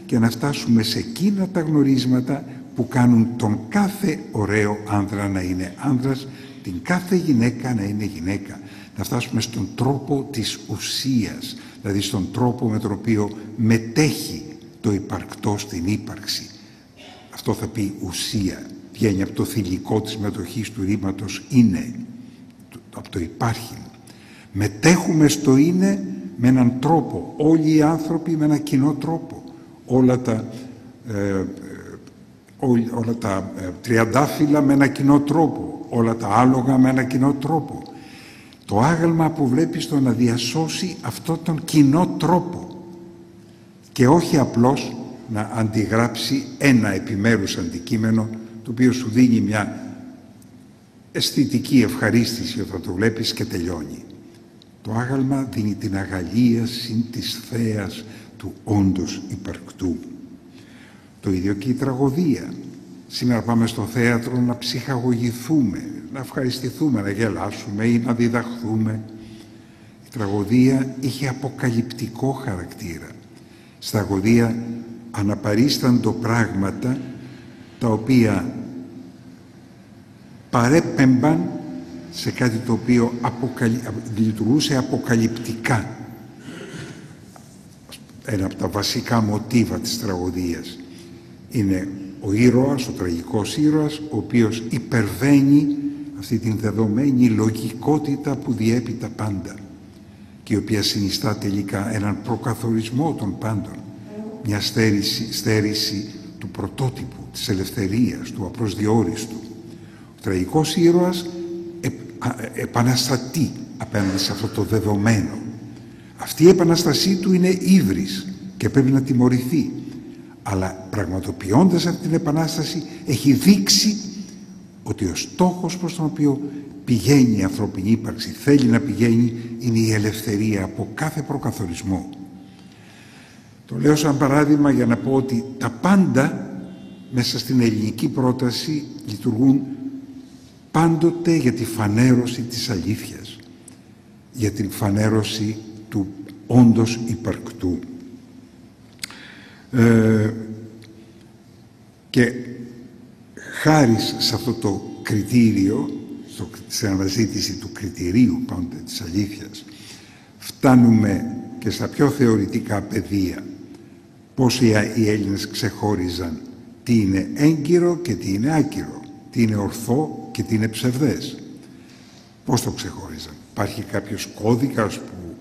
και να φτάσουμε σε εκείνα τα γνωρίσματα που κάνουν τον κάθε ωραίο άνδρα να είναι άνδρας, την κάθε γυναίκα να είναι γυναίκα. Να φτάσουμε στον τρόπο της ουσίας, δηλαδή στον τρόπο με τον οποίο μετέχει το υπαρκτό στην ύπαρξη. Αυτό θα πει ουσία. Βγαίνει από το θηλυκό της μετοχής του ρήματος είναι, από το υπάρχει. Μετέχουμε στο είναι με έναν τρόπο, όλοι οι άνθρωποι με έναν κοινό τρόπο. Όλα τα τριαντάφυλλα με έναν κοινό τρόπο, όλα τα άλογα με έναν κοινό τρόπο. Το άγαλμα που βλέπεις το να διασώσει αυτόν τον κοινό τρόπο και όχι απλώς να αντιγράψει ένα επιμέρους αντικείμενο το οποίο σου δίνει μια αισθητική ευχαρίστηση όταν το βλέπεις και τελειώνει. Το άγαλμα δίνει την αγαλίαση της θέας του όντως υπαρκτού. Το ίδιο και η τραγωδία. Σήμερα πάμε στο θέατρο να ψυχαγωγηθούμε, να ευχαριστηθούμε, να γελάσουμε ή να διδαχθούμε. Η τραγωδία είχε αποκαλυπτικό χαρακτήρα. Στα τραγωδία αναπαρίσταντο πράγματα τα οποία παρέπεμπαν σε κάτι το οποίο λειτουργούσε αποκαλυπτικά. Ένα από τα βασικά μοτίβα της τραγωδίας είναι ο ήρωας, ο τραγικός ήρωας, ο οποίος υπερβαίνει αυτή την δεδομένη λογικότητα που διέπει τα πάντα και η οποία συνιστά τελικά έναν προκαθορισμό των πάντων, μια στέρηση του πρωτότυπου, της ελευθερίας, του απροσδιόριστου. Ο τραγικός ήρωας επαναστατεί απέναντι σε αυτό το δεδομένο. Αυτή η επαναστασή του είναι ύβρις και πρέπει να τιμωρηθεί. Αλλά πραγματοποιώντας αυτή την επανάσταση έχει δείξει ότι ο στόχος προς τον οποίο πηγαίνει η ανθρώπινη ύπαρξη, θέλει να πηγαίνει, είναι η ελευθερία από κάθε προκαθορισμό. Το λέω σαν παράδειγμα για να πω ότι τα πάντα μέσα στην ελληνική πρόταση λειτουργούν πάντοτε για τη φανέρωση της αλήθειας, για την φανέρωση του όντως υπαρκτού. Και χάρη σε αυτό το κριτήριο, στην αναζήτηση του κριτηρίου πάντοτε της αλήθειας, φτάνουμε και στα πιο θεωρητικά πεδία. Πώς οι Έλληνες ξεχώριζαν τι είναι έγκυρο και τι είναι άκυρο, τι είναι ορθό και τι είναι ψευδές. Πώς το ξεχώριζαν? Υπάρχει κάποιος κώδικας που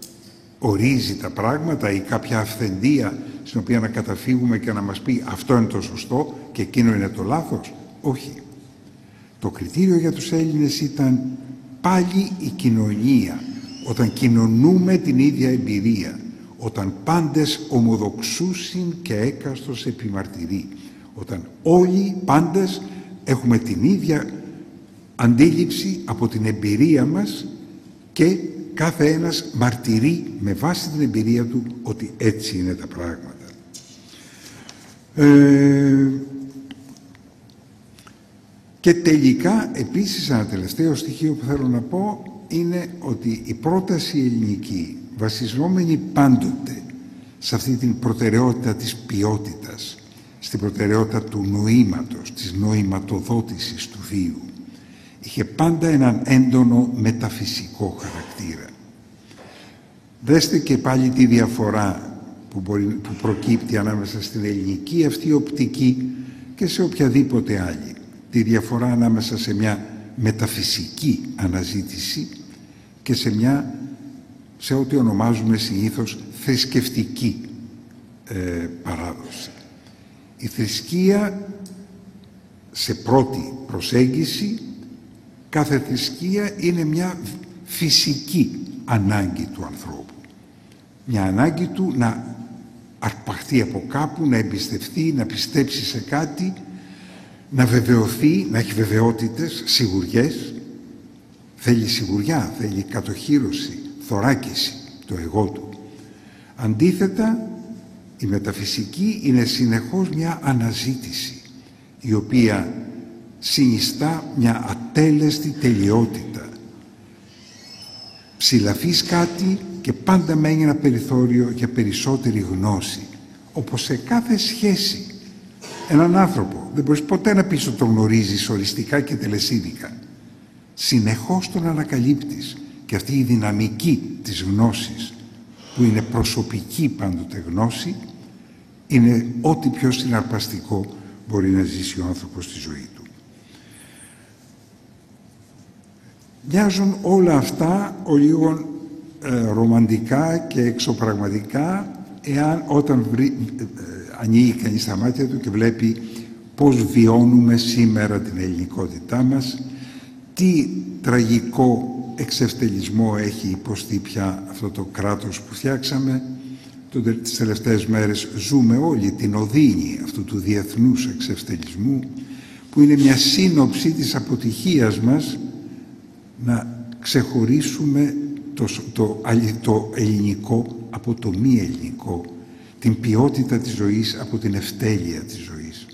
ορίζει τα πράγματα ή κάποια αυθεντία στην οποία να καταφύγουμε και να μας πει αυτό είναι το σωστό και εκείνο είναι το λάθος? Όχι. Το κριτήριο για τους Έλληνες ήταν πάλι η κοινωνία, όταν κοινωνούμε την ίδια εμπειρία, όταν πάντες ομοδοξούσιν και έκαστος επιμαρτυρεί, όταν όλοι πάντες έχουμε την ίδια αντίληψη από την εμπειρία μας και κάθε ένας μαρτυρεί με βάση την εμπειρία του ότι έτσι είναι τα πράγματα. Και τελικά, επίσης, ένα τελευταίο στοιχείο που θέλω να πω είναι ότι η πρόταση ελληνική, βασιζόμενη πάντοτε σε αυτή την προτεραιότητα της ποιότητας, στην προτεραιότητα του νοήματος, της νοηματοδότησης του βίου, είχε πάντα έναν έντονο μεταφυσικό χαρακτήρα. Δέστε και πάλι τη διαφορά που προκύπτει ανάμεσα στην ελληνική αυτή οπτική και σε οποιαδήποτε άλλη. Τη διαφορά ανάμεσα σε μια μεταφυσική αναζήτηση και σε ό,τι ονομάζουμε συνήθως θρησκευτική παράδοση. Η θρησκεία, σε πρώτη προσέγγιση, κάθε θρησκεία είναι μια φυσική ανάγκη του ανθρώπου. Μια ανάγκη του να αρπαχθεί από κάπου, να εμπιστευτεί, να πιστέψει σε κάτι, να βεβαιωθεί, να έχει βεβαιότητες, σιγουριές. Θέλει σιγουριά, θέλει κατοχύρωση, θωράκιση, το εγώ του. Αντίθετα, η μεταφυσική είναι συνεχώς μια αναζήτηση, η οποία συνιστά μια ατέλεστη τελειότητα. Ψηλαφείς κάτι και πάντα μένει ένα περιθώριο για περισσότερη γνώση. Όπως σε κάθε σχέση. Έναν άνθρωπο δεν μπορείς ποτέ να πεις ότι τον γνωρίζεις οριστικά και τελεσίδικα. Συνεχώς τον ανακαλύπτεις. Και αυτή η δυναμική της γνώσης, που είναι προσωπική πάντοτε γνώση, είναι ό,τι πιο συναρπαστικό μπορεί να ζήσει ο άνθρωπος στη ζωή του. Μοιάζουν όλα αυτά λίγο ρομαντικά και εξωπραγματικά όταν ανοίγει κανείς τα μάτια του και βλέπει πώς βιώνουμε σήμερα την ελληνικότητά μας, τι τραγικό εξευτελισμό έχει υποστεί πια αυτό το κράτος που φτιάξαμε. Τις τελευταίες μέρες ζούμε όλοι την οδύνη αυτού του διεθνούς εξευτελισμού, που είναι μια σύνοψη της αποτυχίας μας να ξεχωρίσουμε το ελληνικό από το μη ελληνικό, την ποιότητα της ζωής από την ευτέλεια της ζωής.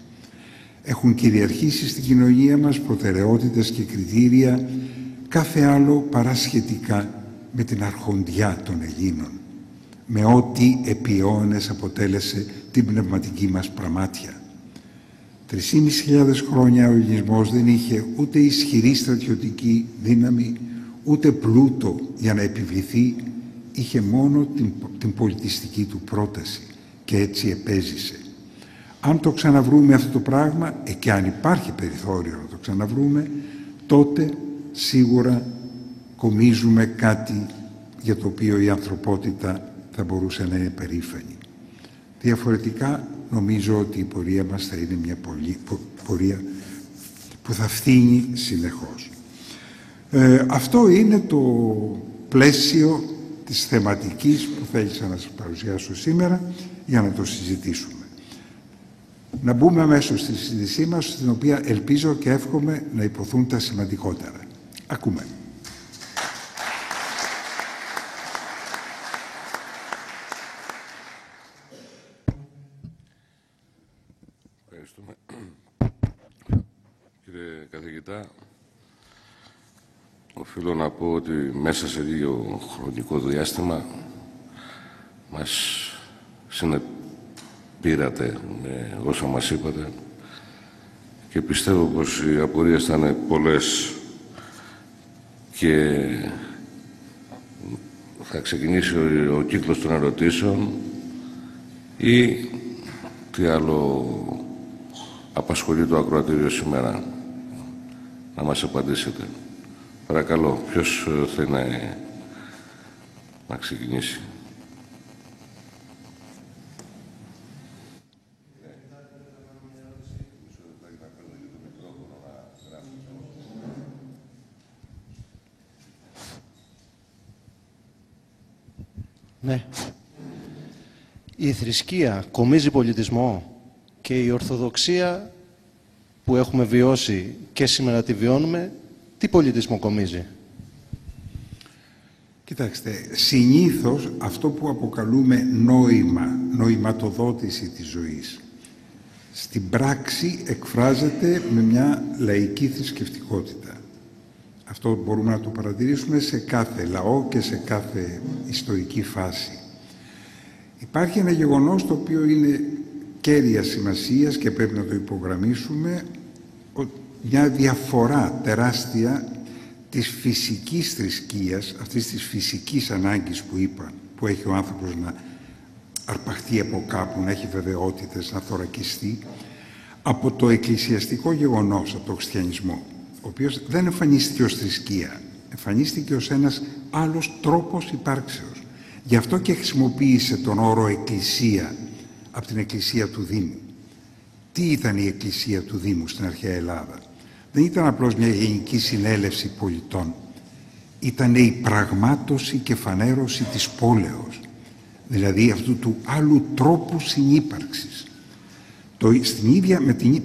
Έχουν κυριαρχήσει στην κοινωνία μας προτεραιότητες και κριτήρια κάθε άλλο παρά σχετικά με την αρχοντιά των Ελλήνων, με ό,τι επί αιώνες αποτέλεσε την πνευματική μας πραμάτια. 3.500 χρόνια ο ελληνισμός δεν είχε ούτε ισχυρή στρατιωτική δύναμη, ούτε πλούτο για να επιβληθεί, είχε μόνο την πολιτιστική του πρόταση και έτσι επέζησε. Αν το ξαναβρούμε αυτό το πράγμα, και αν υπάρχει περιθώριο να το ξαναβρούμε, τότε σίγουρα κομίζουμε κάτι για το οποίο η ανθρωπότητα θα μπορούσε να είναι περήφανη. Διαφορετικά, νομίζω ότι η πορεία μας θα είναι μια πορεία που θα φθήνει συνεχώς. Αυτό είναι το πλαίσιο της θεματικής που θέλησα να σας παρουσιάσω σήμερα για να το συζητήσουμε. Να μπούμε αμέσως στη συζήτησή μας, στην οποία ελπίζω και εύχομαι να υποθούν τα σημαντικότερα. Ακούμε. Ευχαριστούμε. Κύριε καθηγητά, οφείλω να πω ότι μέσα σε λίγο χρονικό διάστημα μας συνεπήρατε με όσα μας είπατε και πιστεύω πως οι απορίες θα είναι πολλές και θα ξεκινήσει ο κύκλος των ερωτήσεων ή τι άλλο απασχολεί το ακροατήριο σήμερα να μας απαντήσετε. Παρακαλώ, ποιος θέλει να ξεκινήσει. Ναι. Η θρησκεία κομίζει πολιτισμό και η Ορθοδοξία που έχουμε βιώσει και σήμερα τη βιώνουμε, τι πολιτισμό κομίζει? Κοιτάξτε, συνήθως αυτό που αποκαλούμε νόημα, νοηματοδότηση της ζωής, στην πράξη εκφράζεται με μια λαϊκή θρησκευτικότητα. Αυτό μπορούμε να το παρατηρήσουμε σε κάθε λαό και σε κάθε ιστορική φάση. Υπάρχει ένα γεγονός το οποίο είναι κέρια σημασίας και πρέπει να το υπογραμμίσουμε, μια διαφορά τεράστια της φυσικής θρησκείας, αυτής της φυσικής ανάγκης που είπα, που έχει ο άνθρωπος να αρπαχτεί από κάπου, να έχει βεβαιότητες, να θωρακιστεί, από το εκκλησιαστικό γεγονός, από τον χριστιανισμό, ο οποίος δεν εμφανίστηκε ως θρησκεία, εμφανίστηκε ως ένας άλλος τρόπος υπάρξεως. Γι' αυτό και χρησιμοποίησε τον όρο εκκλησία από την εκκλησία του Δήμου. Τι ήταν η εκκλησία του Δήμου στην αρχαία Ελλάδα? Δεν ήταν απλώς μια γενική συνέλευση πολιτών. Ήταν η πραγμάτωση και φανέρωση της πόλεως, δηλαδή αυτού του άλλου τρόπου συνύπαρξης.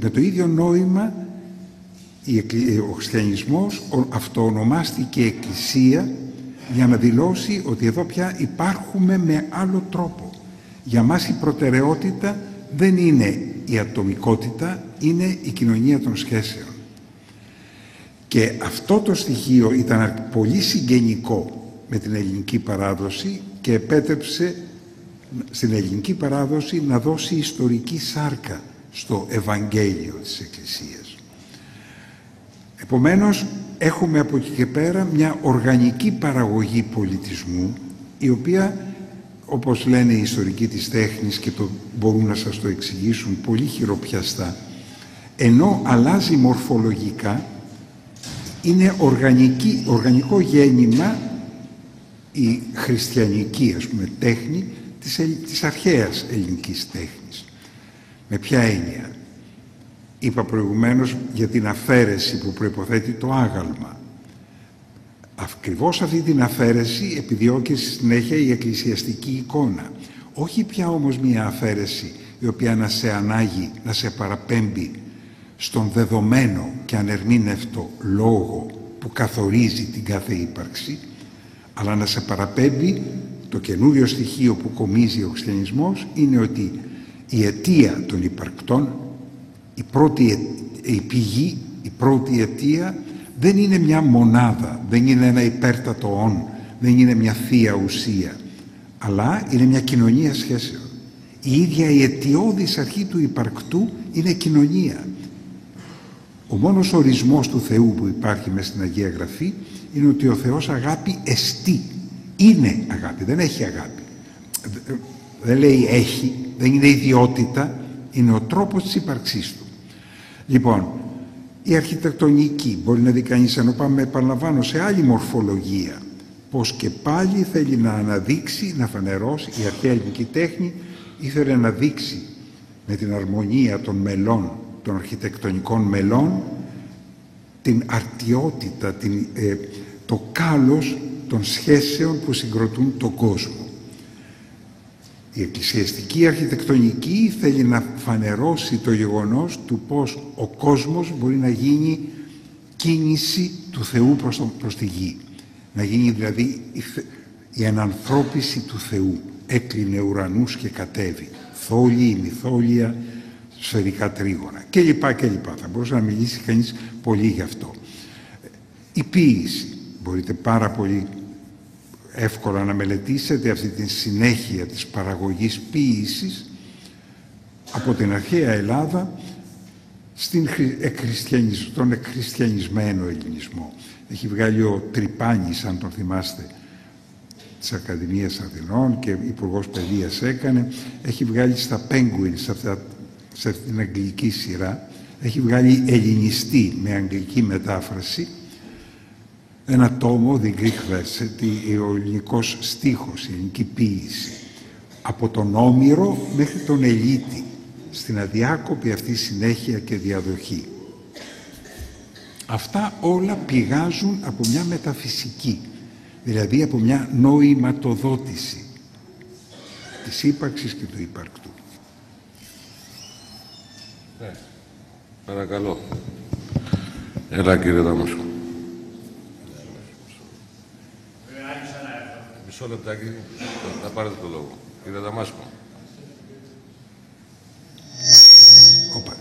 Με το ίδιο νόημα ο χριστιανισμός αυτοονομάστηκε εκκλησία για να δηλώσει ότι εδώ πια υπάρχουμε με άλλο τρόπο. Για μας η προτεραιότητα δεν είναι η ατομικότητα, είναι η κοινωνία των σχέσεων. Και αυτό το στοιχείο ήταν πολύ συγγενικό με την ελληνική παράδοση και επέτρεψε στην ελληνική παράδοση να δώσει ιστορική σάρκα στο Ευαγγέλιο της Εκκλησίας. Επομένως, έχουμε από εκεί και πέρα μια οργανική παραγωγή πολιτισμού, η οποία, όπως λένε οι ιστορικοί της τέχνης και μπορούν να σας το εξηγήσουν πολύ χειροπιαστά, ενώ αλλάζει μορφολογικά, είναι οργανικό γέννημα η χριστιανική, ας πούμε, τέχνη της αρχαίας ελληνικής τέχνης. Με ποια έννοια? Είπα προηγουμένως για την αφαίρεση που προϋποθέτει το άγαλμα. Ακριβώς αυτή την αφαίρεση επιδιώκει στη συνέχεια η εκκλησιαστική εικόνα. Όχι πια όμως μια αφαίρεση η οποία να σε ανάγει, να σε παραπέμπει στον δεδομένο και ανερμήνευτο λόγο που καθορίζει την κάθε ύπαρξη, αλλά να σε παραπέμπει, το καινούριο στοιχείο που κομίζει ο χριστιανισμός είναι ότι η αιτία των υπαρκτών, η πηγή, η πρώτη αιτία δεν είναι μια μονάδα, δεν είναι ένα υπέρτατο όν, δεν είναι μια θεία ουσία, αλλά είναι μια κοινωνία σχέσεων. Η ίδια η αιτιώδης αρχή του υπαρκτού είναι κοινωνία. Ο μόνος ορισμός του Θεού που υπάρχει μέσα στην Αγία Γραφή είναι ότι ο Θεός αγάπη εστί. Είναι αγάπη, δεν έχει αγάπη. Δεν λέει έχει, δεν είναι ιδιότητα, είναι ο τρόπος της ύπαρξής του. Λοιπόν, η αρχιτεκτονική μπορεί να δει κανείς, ενώ πάμε, επαναλαμβάνω, σε άλλη μορφολογία, πως και πάλι θέλει να αναδείξει, να φανερώσει, η αρχαία ελληνική τέχνη ήθελε να δείξει με την αρμονία των μελών, των αρχιτεκτονικών μελών, την αρτιότητα, το κάλος των σχέσεων που συγκροτούν τον κόσμο. Η εκκλησιαστική αρχιτεκτονική θέλει να φανερώσει το γεγονός του πως ο κόσμος μπορεί να γίνει κίνηση του Θεού προς τη γη. Να γίνει δηλαδή η ενανθρώπιση του Θεού. Έκλεινε ουρανούς και κατέβη. Θόλοι, ημιθόλια, σφαιρικά τρίγωνα και λοιπά και λοιπά. Θα μπορούσε να μιλήσει κανείς πολύ γι' αυτό. Η ποίηση. Μπορείτε πάρα πολύ εύκολα να μελετήσετε αυτή τη συνέχεια της παραγωγής ποίησης από την αρχαία Ελλάδα στον εκχριστιανισμένο ελληνισμό. Έχει βγάλει ο Τρυπάνης, αν τον θυμάστε, της Ακαδημίας Αθηνών και υπουργός παιδείας έκανε, έχει βγάλει στα Penguin, σε αυτή την αγγλική σειρά, έχει βγάλει ελληνιστή με αγγλική μετάφραση ένα τόμο, The Greek Verse, ο ελληνικός στίχος, η ελληνική ποίηση, από τον Όμηρο μέχρι τον Ελίτη, στην αδιάκοπη αυτή συνέχεια και διαδοχή. Αυτά όλα πηγάζουν από μια μεταφυσική, δηλαδή από μια νοηματοδότηση της ύπαρξης και του ύπαρκτου. Παρακαλώ. Έλα, κύριε Δαμάσκο. Μισό λεπτάκι, θα πάρετε το λόγο. Κύριε Δαμάσκο. Όπα.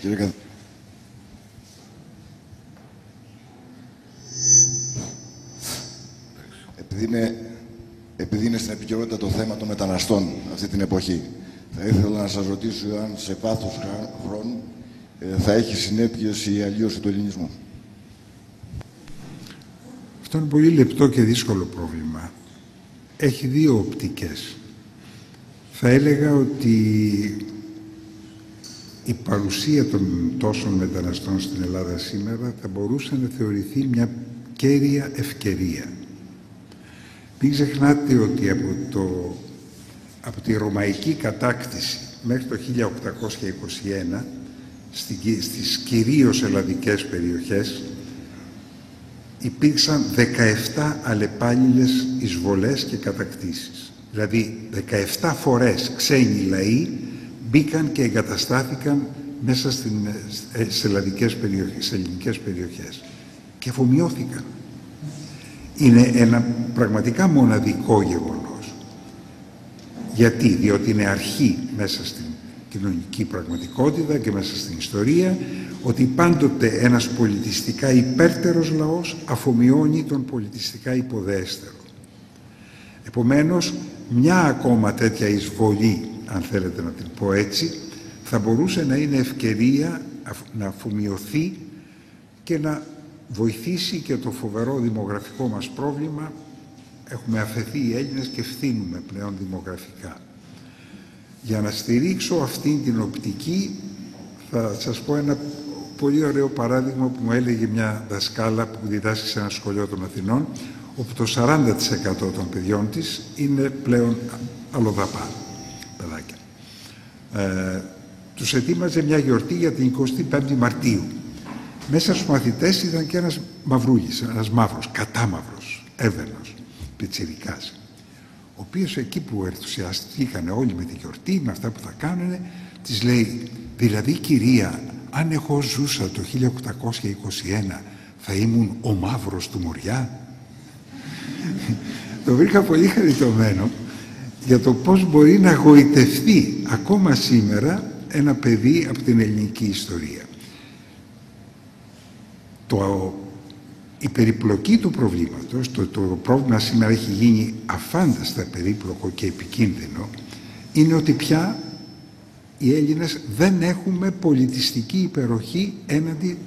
Κύριε επειδή είναι στην επικαιρότητα το θέμα των μεταναστών αυτή την εποχή, θα ήθελα να σας ρωτήσω αν σε βάθος χρόνου θα έχει συνέπειες η αλλίωση του ελληνισμού. Αυτό είναι πολύ λεπτό και δύσκολο πρόβλημα. Έχει δύο οπτικές. Θα έλεγα ότι η παρουσία των τόσων μεταναστών στην Ελλάδα σήμερα θα μπορούσε να θεωρηθεί μια κέρια ευκαιρία. Μην ξεχνάτε ότι από τη Ρωμαϊκή κατάκτηση μέχρι το 1821 στις κυρίως ελλαδικές περιοχές υπήρξαν 17 αλλεπάλληλες εισβολές και κατακτήσεις. Δηλαδή 17 φορές ξένοι λαοί μπήκαν και εγκαταστάθηκαν μέσα στις ελληνικές περιοχές. και αφομοιώθηκαν. Είναι ένα πραγματικά μοναδικό γεγονός. Γιατί? Διότι είναι αρχή μέσα στην κοινωνική πραγματικότητα και μέσα στην ιστορία ότι πάντοτε ένας πολιτιστικά υπέρτερος λαός αφομοιώνει τον πολιτιστικά υποδέστερο. Επομένως, μια ακόμα τέτοια εισβολή, αν θέλετε να την πω έτσι, θα μπορούσε να είναι ευκαιρία να αφομοιωθεί και να βοηθήσει και το φοβερό δημογραφικό μας πρόβλημα. Έχουμε αφαιθεί οι Έλληνες και φθήνουμε πλέον δημογραφικά. Για να στηρίξω αυτήν την οπτική θα σας πω ένα πολύ ωραίο παράδειγμα που μου έλεγε μια δασκάλα που διδάσκει σε ένα σχολείο των Αθηνών, όπου το 40% των παιδιών της είναι πλέον αλλοδαπά παιδάκια. Τους ετοίμαζε μια γιορτή για την 25η Μαρτίου. Μέσα στους μαθητές ήταν και ένας μαυρούλης, ένας μαύρος, κατάμαυρος, έβαινος, πιτσιρικάς, ο οποίος εκεί που ενθουσιαστήκαν όλοι με τη γιορτή, με αυτά που θα κάνουνε, της λέει, δηλαδή κυρία, αν εγώ ζούσα το 1821 θα ήμουν ο μαύρος του Μοριά. Το βρήκα πολύ χαριτωμένο για το πώς μπορεί να γοητευτεί ακόμα σήμερα ένα παιδί από την ελληνική ιστορία. Η περιπλοκή του προβλήματος, το πρόβλημα σήμερα έχει γίνει αφάνταστα περίπλοκο και επικίνδυνο, είναι ότι πια οι Έλληνες δεν έχουμε πολιτιστική υπεροχή έναντι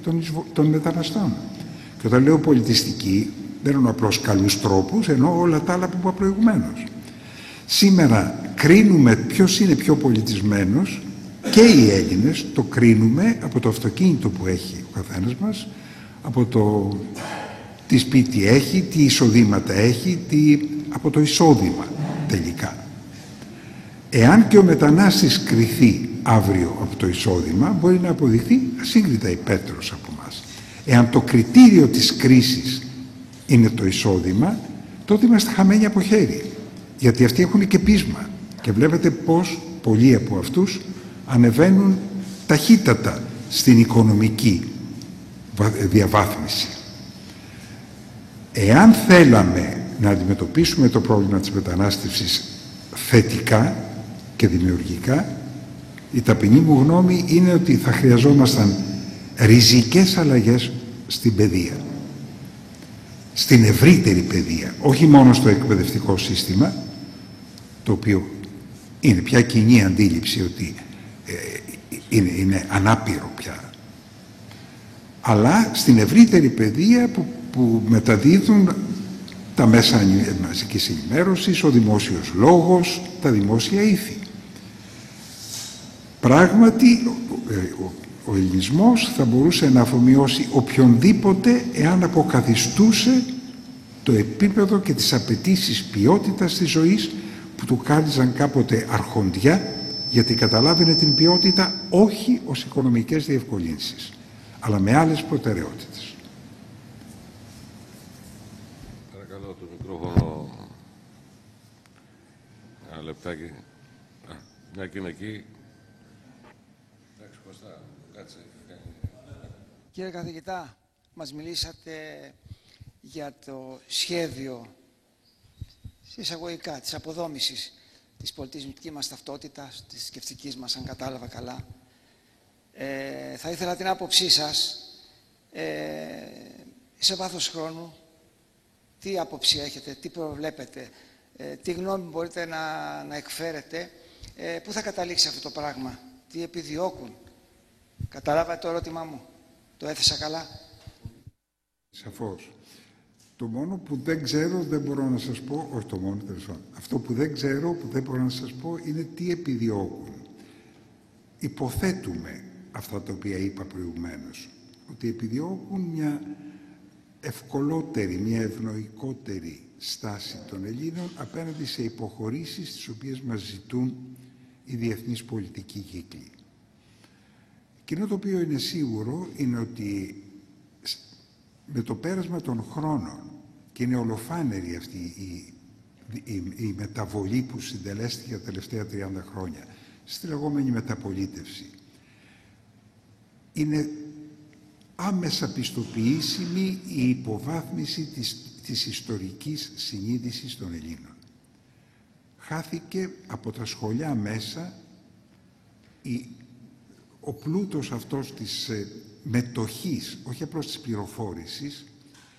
των μεταναστών. Και όταν λέω πολιτιστική, δεν εννοώ απλώς καλούς τρόπους, εννοώ όλα τα άλλα που είπα προηγουμένως. Σήμερα κρίνουμε ποιος είναι πιο πολιτισμένος και οι Έλληνες το κρίνουμε από το αυτοκίνητο που έχει ο καθένας μας, από το τι σπίτι έχει, τι εισοδήματα έχει, από το εισόδημα τελικά. Εάν και ο μετανάστης κριθεί αύριο από το εισόδημα, μπορεί να αποδειχθεί ασύγκριτα υπέρτερος από εμάς. Εάν το κριτήριο της κρίσης είναι το εισόδημα, τότε είμαστε χαμένοι από χέρι. Γιατί αυτοί έχουν και πείσμα. Και βλέπετε πως πολλοί από αυτούς ανεβαίνουν ταχύτατα στην οικονομική διαβάθμιση. Εάν θέλαμε να αντιμετωπίσουμε το πρόβλημα της μετανάστευσης θετικά και δημιουργικά, η ταπεινή μου γνώμη είναι ότι θα χρειαζόμασταν ριζικές αλλαγές στην παιδεία. Στην ευρύτερη παιδεία, όχι μόνο στο εκπαιδευτικό σύστημα, το οποίο είναι πια κοινή αντίληψη ότι είναι ανάπηρο πια, αλλά στην ευρύτερη παιδεία που μεταδίδουν τα μέσα μαζικής ενημέρωσης, ο δημόσιος λόγος, τα δημόσια ήθη. Πράγματι, ο ελληνισμός θα μπορούσε να αφομοιώσει οποιονδήποτε εάν αποκαθιστούσε το επίπεδο και τις απαιτήσεις ποιότητας της ζωής που του κάλυζαν κάποτε αρχοντιά, γιατί καταλάβαινε την ποιότητα όχι ως οικονομικές διευκολύνσεις, αλλά με άλλες προτεραιότητες. Παρακαλώ το μικρόφωνο ένα λεπτάκι. Μια και είναι εκεί. Εντάξει, Κωστά, κάτσε. Κύριε καθηγητά, μας μιλήσατε για το σχέδιο εισαγωγικά της αποδόμησης της πολιτισμικής μας ταυτότητας, της θρησκευτικής μας, αν κατάλαβα καλά. Θα ήθελα την άποψή σας σε βάθος χρόνου, τι άποψη έχετε, τι προβλέπετε, τι γνώμη μπορείτε να εκφέρετε, πού θα καταλήξει αυτό το πράγμα, τι επιδιώκουν. Καταλάβατε το ερώτημά μου, το έθεσα καλά? Σαφώς. Το μόνο που δεν ξέρω δεν μπορώ να σας πω, όχι το μόνο, αυτό που δεν ξέρω, που δεν μπορώ να σας πω, είναι τι επιδιώκουν. Υποθέτουμε αυτά τα οποία είπα προηγουμένως, ότι επιδιώκουν μια ευκολότερη, μια ευνοϊκότερη στάση των Ελλήνων απέναντι σε υποχωρήσεις τις οποίες μας ζητούν οι διεθνείς πολιτικοί κύκλοι. Εκείνο το οποίο είναι σίγουρο είναι ότι με το πέρασμα των χρόνων, και είναι ολοφάνερη αυτή η μεταβολή που συντελέστηκε τα τελευταία 30 χρόνια, στη λεγόμενη μεταπολίτευση, είναι άμεσα πιστοποιήσιμη η υποβάθμιση της ιστορικής συνείδησης των Ελλήνων. Χάθηκε από τα σχολιά μέσα ο πλούτος αυτός της μετοχής, όχι απλώς της πληροφόρησης,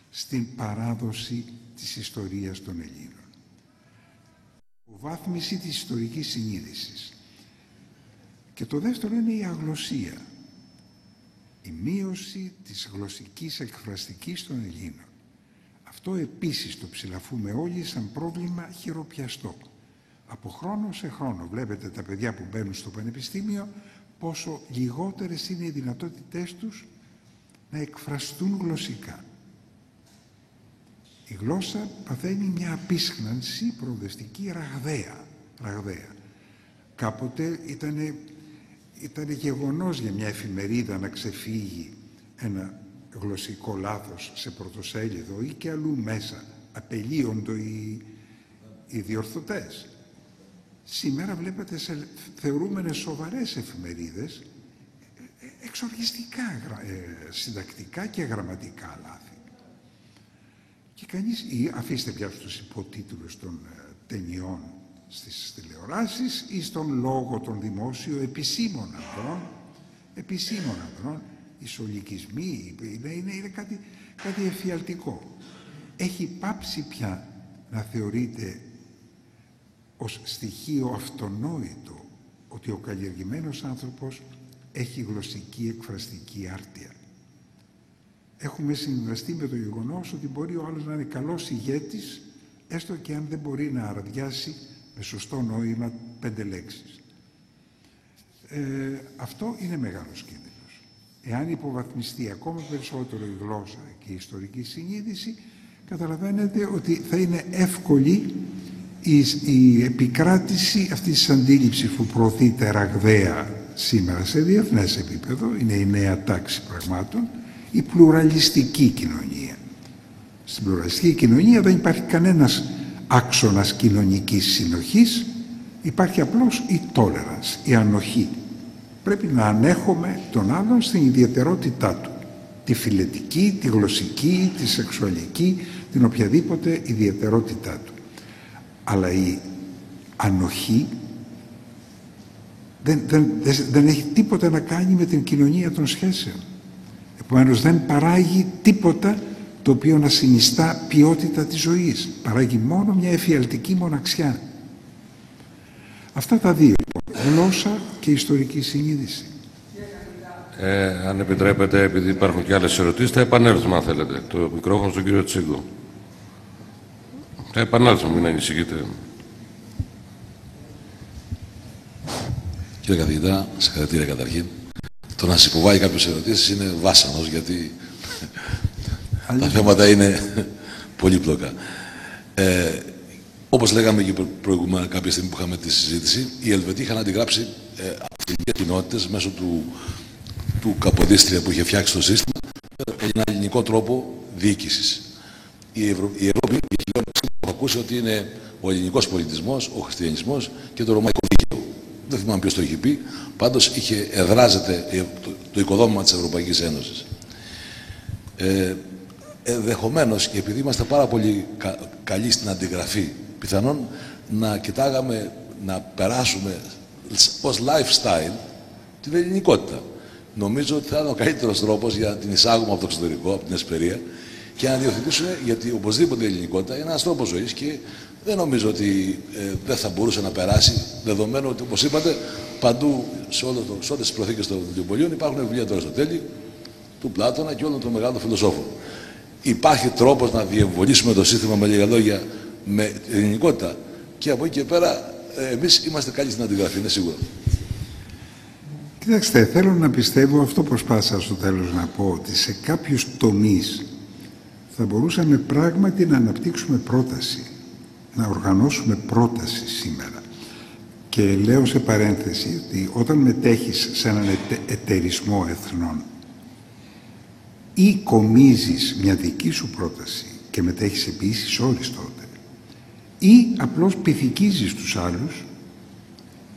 στην παράδοση της ιστορίας των Ελλήνων. Υποβάθμιση της ιστορικής συνείδησης. Και το δεύτερο είναι η αγλωσσία. Η μείωση της γλωσσικής εκφραστικής των Ελλήνων. Αυτό επίσης το ψηλαφούμε όλοι σαν πρόβλημα χειροπιαστό. Από χρόνο σε χρόνο βλέπετε τα παιδιά που μπαίνουν στο πανεπιστήμιο πόσο λιγότερες είναι οι δυνατότητές τους να εκφραστούν γλωσσικά. Η γλώσσα παθαίνει μια απίσχνανση προοδευτική ραγδαία. Κάποτε ήταν γεγονός για μια εφημερίδα να ξεφύγει ένα γλωσσικό λάθος σε πρωτοσέλιδο ή και αλλού μέσα. Απελύονται οι διορθωτές. Σήμερα βλέπετε σε θεωρούμενες σοβαρές εφημερίδες εξοργιστικά συντακτικά και γραμματικά λάθη. Και κανείς, ή αφήστε πια στους υποτίτλους των ταινιών στις τηλεοράσεις ή στον λόγο των δημόσιων επισήμων ανδρών, οι σολικισμοί, είναι κάτι εφιαλτικό. Έχει πάψει πια να θεωρείται ως στοιχείο αυτονόητο ότι ο καλλιεργημένος άνθρωπος έχει γλωσσική εκφραστική άρτια. Έχουμε συμβαστεί με το γεγονός ότι μπορεί ο άλλος να είναι καλός ηγέτης, έστω και αν δεν μπορεί να αραδιάσει με σωστό νόημα 5 λέξεις. Αυτό είναι μεγάλος κίνδυνος. Εάν υποβαθμιστεί ακόμα περισσότερο η γλώσσα και η ιστορική συνείδηση, καταλαβαίνετε ότι θα είναι εύκολη η επικράτηση αυτής της αντίληψης που προωθείται ραγδαία σήμερα σε διεθνές επίπεδο, είναι η νέα τάξη πραγμάτων, η πλουραλιστική κοινωνία. Στην πλουραλιστική κοινωνία δεν υπάρχει κανένας άξονας κοινωνικής συνοχής, υπάρχει απλώς η tolerance, η ανοχή. Πρέπει να ανέχομαι τον άλλον στην ιδιαιτερότητά του, τη φιλετική, τη γλωσσική, τη σεξουαλική, την οποιαδήποτε ιδιαιτερότητά του. Αλλά η ανοχή δεν έχει τίποτα να κάνει με την κοινωνία των σχέσεων. Επομένως δεν παράγει τίποτα το οποίο να συνιστά ποιότητα της ζωής. Παράγει μόνο μια εφιαλτική μοναξιά. Αυτά τα δύο, γλώσσα και ιστορική συνείδηση. Αν επιτρέπετε, επειδή υπάρχουν και άλλες ερωτήσεις, θα επανέλθουμε αν θέλετε. Το μικρόφωνο στον κύριο Τσίγκο. Θα επανέλθουμε, μην ανησυχείτε. Κύριε καθηγητά, συγχαρητήρια καταρχήν. Το να σας υποβάλει κάποιες ερωτήσεις είναι βάσανος, γιατί τα θέματα είναι πολύπλοκα. Όπως λέγαμε και προηγούμενα κάποια στιγμή που είχαμε τη συζήτηση, οι Ελβετοί είχαν αντιγράψει αυτές κοινότητες μέσω του Καποδίστρια που είχε φτιάξει το σύστημα με έναν ελληνικό τρόπο διοίκησης. Η Ευρώπη, η χιλιόμετρη που έχω ακούσει ότι είναι ο ελληνικός πολιτισμός, ο χριστιανισμός και το ρωμαϊκό δίκαιο. Δεν θυμάμαι ποιος το είχε πει, πάντως εδράζεται το οικοδόμημα της Ευρωπαϊκής Ένωσης. Ενδεχομένως, και επειδή είμαστε πάρα πολύ καλοί στην αντιγραφή, πιθανόν να κοιτάγαμε να περάσουμε ως lifestyle την ελληνικότητα. Νομίζω ότι θα είναι ο καλύτερος τρόπος για να την εισάγουμε από το εξωτερικό, από την εσπερία, και να διοθετήσουμε, γιατί οπωσδήποτε η ελληνικότητα είναι ένας τρόπος ζωής και δεν νομίζω ότι δεν θα μπορούσε να περάσει, δεδομένου ότι, όπως είπατε, παντού σε όλες τις προθήκες των βιβλιοπωλείων υπάρχουν βιβλία του Αριστοτέλη, του Πλάτωνα και όλων των μεγάλων φιλοσόφων. Υπάρχει τρόπος να διεμβολήσουμε το σύστημα, με λίγα λόγια, με ελληνικότητα, και από εκεί και πέρα εμείς είμαστε καλοί στην αντιγραφή, είναι σίγουρο. Κοιτάξτε, θέλω να πιστεύω, αυτό προσπάθησα στο τέλος να πω, ότι σε κάποιους τομείς θα μπορούσαμε πράγματι να αναπτύξουμε πρόταση, να οργανώσουμε πρόταση σήμερα. Και λέω σε παρένθεση ότι όταν μετέχεις σε έναν εταιρισμό εθνών ή κομίζεις μια δική σου πρόταση και μετέχεις επίσης όρις τότε, ή απλώς πυθικίζεις τους άλλους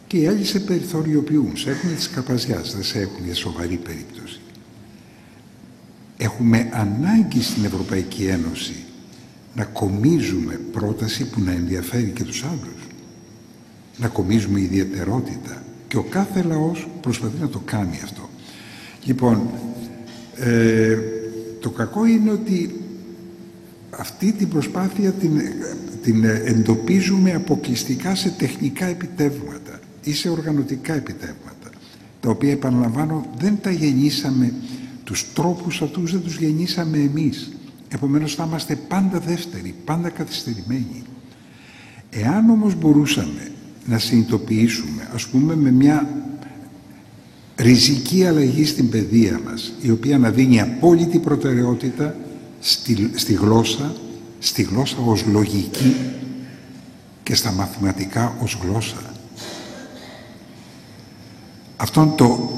και οι άλλοι σε περιθωριοποιούν, σε έχουν της καπαζιάς, δεν σε έχουν για σοβαρή περίπτωση. Έχουμε ανάγκη στην Ευρωπαϊκή Ένωση να κομίζουμε πρόταση που να ενδιαφέρει και τους άλλους. Να κομίζουμε ιδιαιτερότητα. Και ο κάθε λαός προσπαθεί να το κάνει αυτό. Λοιπόν, το κακό είναι ότι αυτή την προσπάθεια την εντοπίζουμε αποκλειστικά σε τεχνικά επιτεύγματα ή σε οργανωτικά επιτεύγματα, τα οποία, επαναλαμβάνω, δεν τα γεννήσαμε, τους τρόπους αυτούς δεν τους γεννήσαμε εμείς. Επομένως θα είμαστε πάντα δεύτεροι, πάντα καθυστερημένοι. Εάν όμως μπορούσαμε να συνειδητοποιήσουμε, ας πούμε, με μια ριζική αλλαγή στην παιδεία μας, η οποία να δίνει απόλυτη προτεραιότητα στη γλώσσα ως λογική και στα μαθηματικά ως γλώσσα. Αυτόν το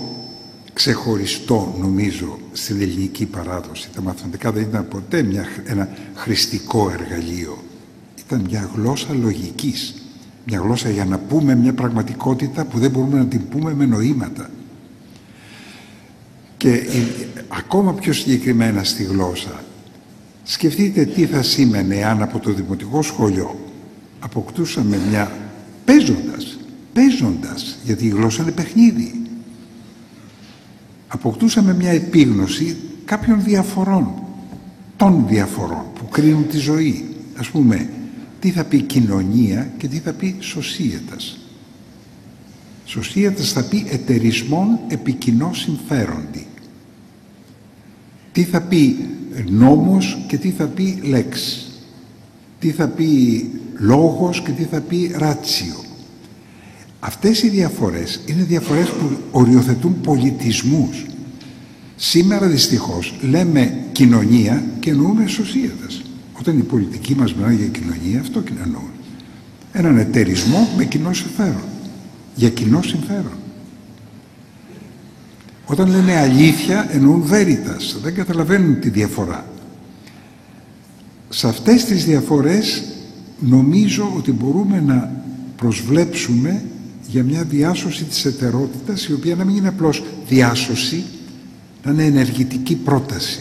ξεχωριστό, νομίζω, στην ελληνική παράδοση. Τα μαθηματικά δεν ήταν ποτέ ένα χρηστικό εργαλείο. Ήταν μια γλώσσα λογικής. Μια γλώσσα για να πούμε μια πραγματικότητα που δεν μπορούμε να την πούμε με νοήματα. Και ακόμα πιο συγκεκριμένα στη γλώσσα, σκεφτείτε τι θα σήμαινε αν από το δημοτικό σχολείο αποκτούσαμε μια παίζοντας, γιατί η γλώσσα είναι παιχνίδι. Αποκτούσαμε μια επίγνωση κάποιων διαφορών, των διαφορών που κρίνουν τη ζωή. Ας πούμε, τι θα πει κοινωνία και τι θα πει societas. Societas θα πει εταιρισμόν επί κοινό συμφέροντι. Τι θα πει νόμος και τι θα πει λέξη. Τι θα πει λόγος και τι θα πει ράτσιο. Αυτές οι διαφορές είναι διαφορές που οριοθετούν πολιτισμούς. Σήμερα δυστυχώς λέμε κοινωνία και εννοούμε societas. Όταν οι πολιτικοί μας μιλάνε για κοινωνία, αυτό εννοούν. Έναν εταιρισμό με κοινό συμφέρον. Για κοινό συμφέρον. Όταν λένε αλήθεια, εννοούν veritas. Δεν καταλαβαίνουν τη διαφορά. Σε αυτές τις διαφορές νομίζω ότι μπορούμε να προσβλέψουμε για μια διάσωση της εταιρότητας, η οποία να μην είναι απλώς διάσωση, να είναι ενεργητική πρόταση.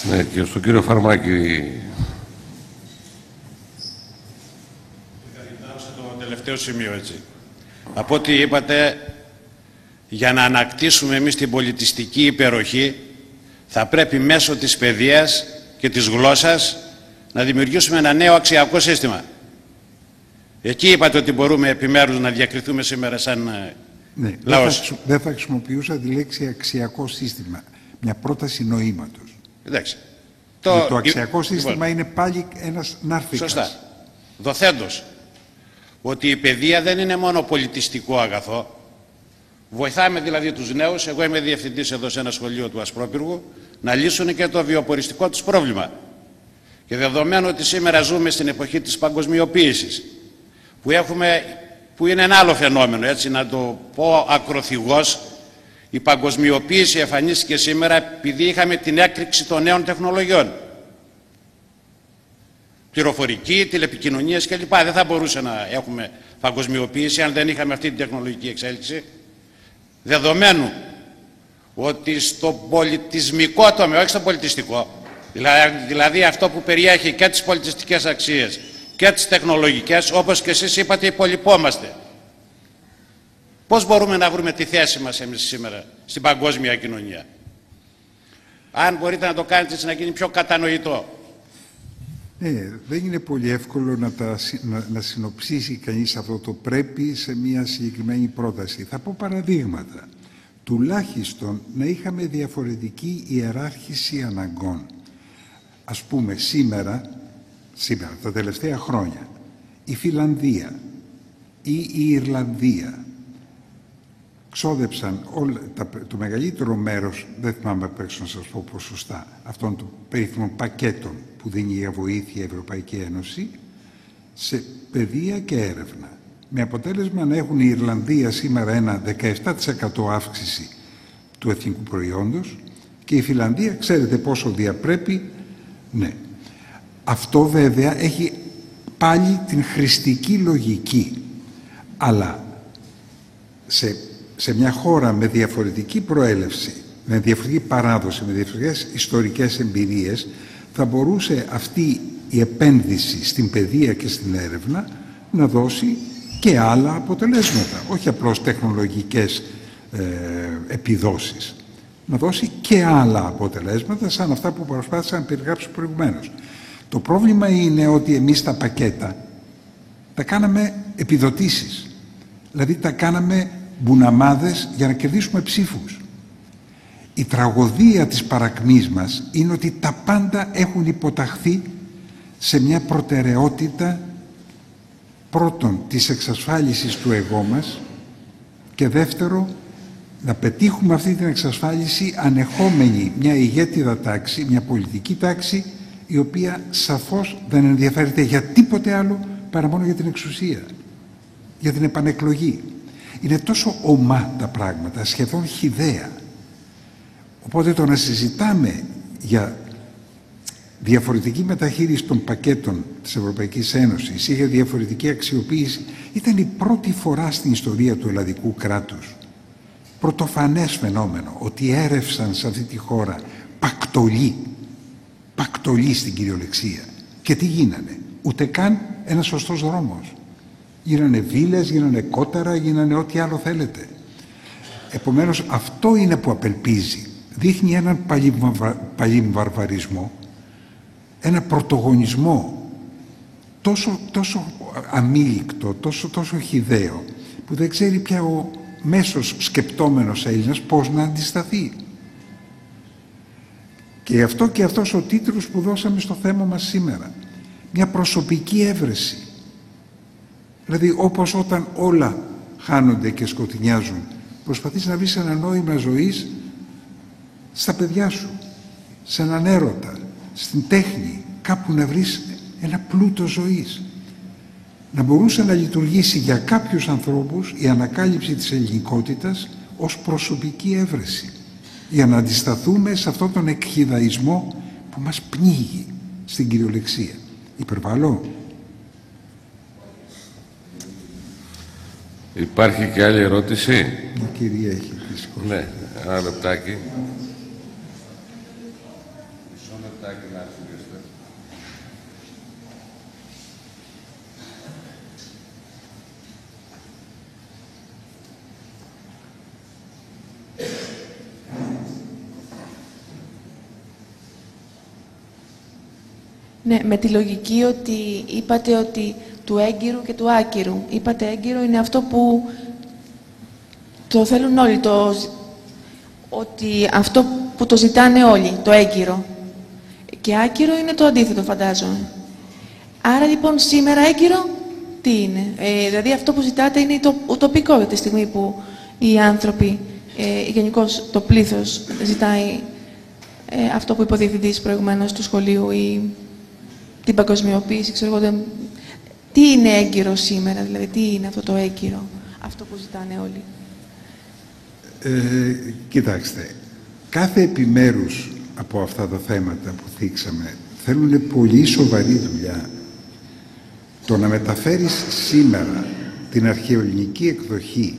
Ναι, και στον κύριο Φαρμάκη. Στο τελευταίο σημείο, έτσι. Από ό,τι είπατε, για να ανακτήσουμε εμείς την πολιτιστική υπεροχή, θα πρέπει μέσω της παιδείας και της γλώσσας να δημιουργήσουμε ένα νέο αξιακό σύστημα. Εκεί είπατε ότι μπορούμε επιμέρους να διακριθούμε σήμερα σαν λαός. Δεν θα χρησιμοποιούσα τη λέξη αξιακό σύστημα. Μια πρόταση νοήματος. Εντάξει. Το αξιακό σύστημα είναι πάλι ένας νάρφικας. Σωστά. Δοθέντος ότι η παιδεία δεν είναι μόνο πολιτιστικό αγαθό. Βοηθάμε δηλαδή τους νέους, εγώ είμαι διευθυντής εδώ σε ένα σχολείο του Ασπρόπυργου, να λύσουν και το βιοποριστικό τους πρόβλημα. Και δεδομένου ότι σήμερα ζούμε στην εποχή της παγκοσμιοποίησης, που είναι ένα άλλο φαινόμενο, έτσι να το πω ακροθυγώς, η παγκοσμιοποίηση εμφανίστηκε σήμερα επειδή είχαμε την έκρηξη των νέων τεχνολογιών. Πληροφορική, τηλεπικοινωνίες κλπ. Δεν θα μπορούσε να έχουμε παγκοσμιοποίηση αν δεν είχαμε αυτή την τεχνολογική εξέλιξη. Δεδομένου ότι στο πολιτισμικό τομέα, όχι στο πολιτιστικό, δηλαδή αυτό που περιέχει και τις πολιτιστικές αξίες και τις τεχνολογικές, όπως και εσείς είπατε, υπολοιπόμαστε. Πώς μπορούμε να βρούμε τη θέση μας εμείς σήμερα στην παγκόσμια κοινωνία? Αν μπορείτε να το κάνετε έτσι να γίνει πιο κατανοητό. Δεν είναι πολύ εύκολο να συνοψίσει κανείς αυτό το πρέπει σε μια συγκεκριμένη πρόταση. Θα πω παραδείγματα. Τουλάχιστον να είχαμε διαφορετική ιεράρχηση αναγκών. Ας πούμε σήμερα, τα τελευταία χρόνια, η Φιλανδία ή η Ιρλανδία ξόδεψαν το μεγαλύτερο μέρος, δεν θυμάμαι απ' έξω να σας πω ποσοστά, αυτών των περίφημων πακέτων που δίνει για βοήθεια η Ευρωπαϊκή Ένωση, σε παιδεία και έρευνα. Με αποτέλεσμα να έχουν η Ιρλανδία σήμερα ένα 17% αύξηση του εθνικού προϊόντος και η Φιλανδία, ξέρετε πόσο διαπρέπει, ναι. Αυτό βέβαια έχει πάλι την χρηστική λογική, αλλά σε μια χώρα με διαφορετική προέλευση, με διαφορετική παράδοση, με διαφορετικές ιστορικές εμπειρίες, θα μπορούσε αυτή η επένδυση στην παιδεία και στην έρευνα να δώσει και άλλα αποτελέσματα, όχι απλώς τεχνολογικές επιδόσεις, να δώσει και άλλα αποτελέσματα σαν αυτά που προσπάθησα να περιγράψω προηγουμένως. Το πρόβλημα είναι ότι εμείς τα πακέτα τα κάναμε επιδοτήσεις, δηλαδή τα κάναμε μπουναμάδες για να κερδίσουμε ψήφους. Η τραγωδία της παρακμής μας είναι ότι τα πάντα έχουν υποταχθεί σε μια προτεραιότητα, πρώτον της εξασφάλισης του εγώ μας και δεύτερο να πετύχουμε αυτή την εξασφάλιση ανεχόμενη μια ηγέτιδα τάξη, μια πολιτική τάξη η οποία σαφώς δεν ενδιαφέρεται για τίποτε άλλο παρά μόνο για την εξουσία, για την επανεκλογή. Είναι τόσο ομά τα πράγματα, σχεδόν χυδαία. Οπότε το να συζητάμε για διαφορετική μεταχείριση των πακέτων της Ευρωπαϊκής Ένωσης ή για διαφορετική αξιοποίηση ήταν η πρώτη φορά στην ιστορία του ελλαδικού κράτους. Πρωτοφανές φαινόμενο ότι έρευσαν σε αυτή τη χώρα πακτολοί στην κυριολεξία. Και τι γίνανε? Ούτε καν ένας σωστός δρόμος. Γίνανε βίλες, γίνανε κόταρα, γίνανε ό,τι άλλο θέλετε. Επομένως αυτό είναι που απελπίζει. Δείχνει έναν παλιμβαρβαρισμό, ένα πρωτογονισμό τόσο αμήλικτο, τόσο χυδαίο, που δεν ξέρει πια ο μέσος σκεπτόμενος Έλληνας πώς να αντισταθεί. Και αυτό και αυτός ο τίτλος που δώσαμε στο θέμα μας σήμερα. Μια προσωπική έβρεση. Δηλαδή όπως όταν όλα χάνονται και σκοτεινιάζουν, προσπαθείς να βρεις ένα νόημα ζωής στα παιδιά σου, σε έναν έρωτα, στην τέχνη, κάπου να βρεις ένα πλούτο ζωής. Να μπορούσε να λειτουργήσει για κάποιους ανθρώπους η ανακάλυψη της ελληνικότητας ως προσωπική έβρεση, για να αντισταθούμε σε αυτόν τον εκχυδαϊσμό που μας πνίγει στην κυριολεξία. Υπερβάλλω. Υπάρχει και άλλη ερώτηση? Η κυρία έχει δύσκολο. Ναι, ένα λεπτάκι. Μισό λεπτάκι να αρχίσετε. Ναι, με τη λογική ότι είπατε ότι του έγκυρου και του άκυρου. Είπατε έγκυρο είναι αυτό που το θέλουν όλοι, ότι αυτό που το ζητάνε όλοι, το έγκυρο. Και άκυρο είναι το αντίθετο, φαντάζομαι. Άρα λοιπόν σήμερα έγκυρο τι είναι? Δηλαδή αυτό που ζητάτε είναι το ουτοπικό για τη στιγμή που οι άνθρωποι, γενικώς το πλήθος ζητάει αυτό που είπε ο διευθυντής προηγουμένως του σχολείου ή την παγκοσμιοποίηση, ξέρω εγώ. Τι είναι έγκυρο σήμερα, δηλαδή τι είναι αυτό το έγκυρο, αυτό που ζητάνε όλοι? Κοιτάξτε, κάθε επιμέρους από αυτά τα θέματα που θίξαμε θέλουν πολύ σοβαρή δουλειά. Το να μεταφέρεις σήμερα την αρχαιοελληνική εκδοχή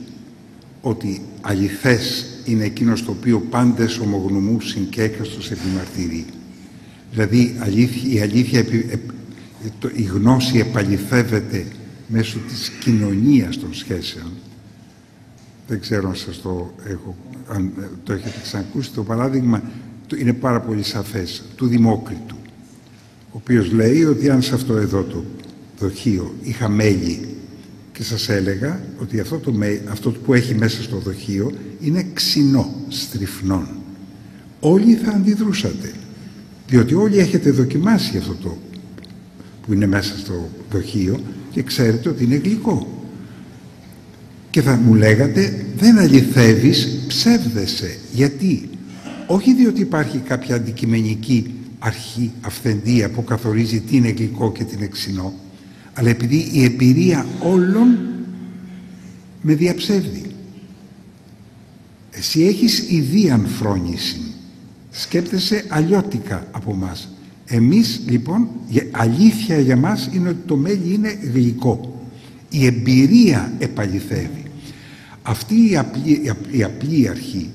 ότι αληθές είναι εκείνο το οποίο πάντες ομογνωμούσιν και έκαστος επιμαρτυρεί, δηλαδή η αλήθεια, η γνώση επαληθεύεται μέσω της κοινωνίας των σχέσεων. Δεν ξέρω αν σας αν το έχετε ξανακούσει. Το παράδειγμα είναι πάρα πολύ σαφές, του Δημόκριτου, ο οποίος λέει ότι αν σε αυτό εδώ το δοχείο είχα μέλι και σας έλεγα ότι αυτό που έχει μέσα στο δοχείο είναι ξινό, στριφνών, όλοι θα αντιδρούσατε, διότι όλοι έχετε δοκιμάσει αυτό το που είναι μέσα στο δοχείο και ξέρετε ότι είναι γλυκό. Και θα μου λέγατε, δεν αληθεύεις, ψεύδεσαι. Γιατί? Όχι διότι υπάρχει κάποια αντικειμενική αρχή, αυθεντία που καθορίζει τι είναι γλυκό και τι είναι ξινό, αλλά επειδή η εμπειρία όλων με διαψεύδει. Εσύ έχεις ιδίαν φρόνηση, σκέπτεσαι αλλιώτικα από μας. Εμείς λοιπόν, αλήθεια για μας είναι ότι το μέλι είναι γλυκό. Η εμπειρία επαληθεύει. Αυτή η απλή αρχή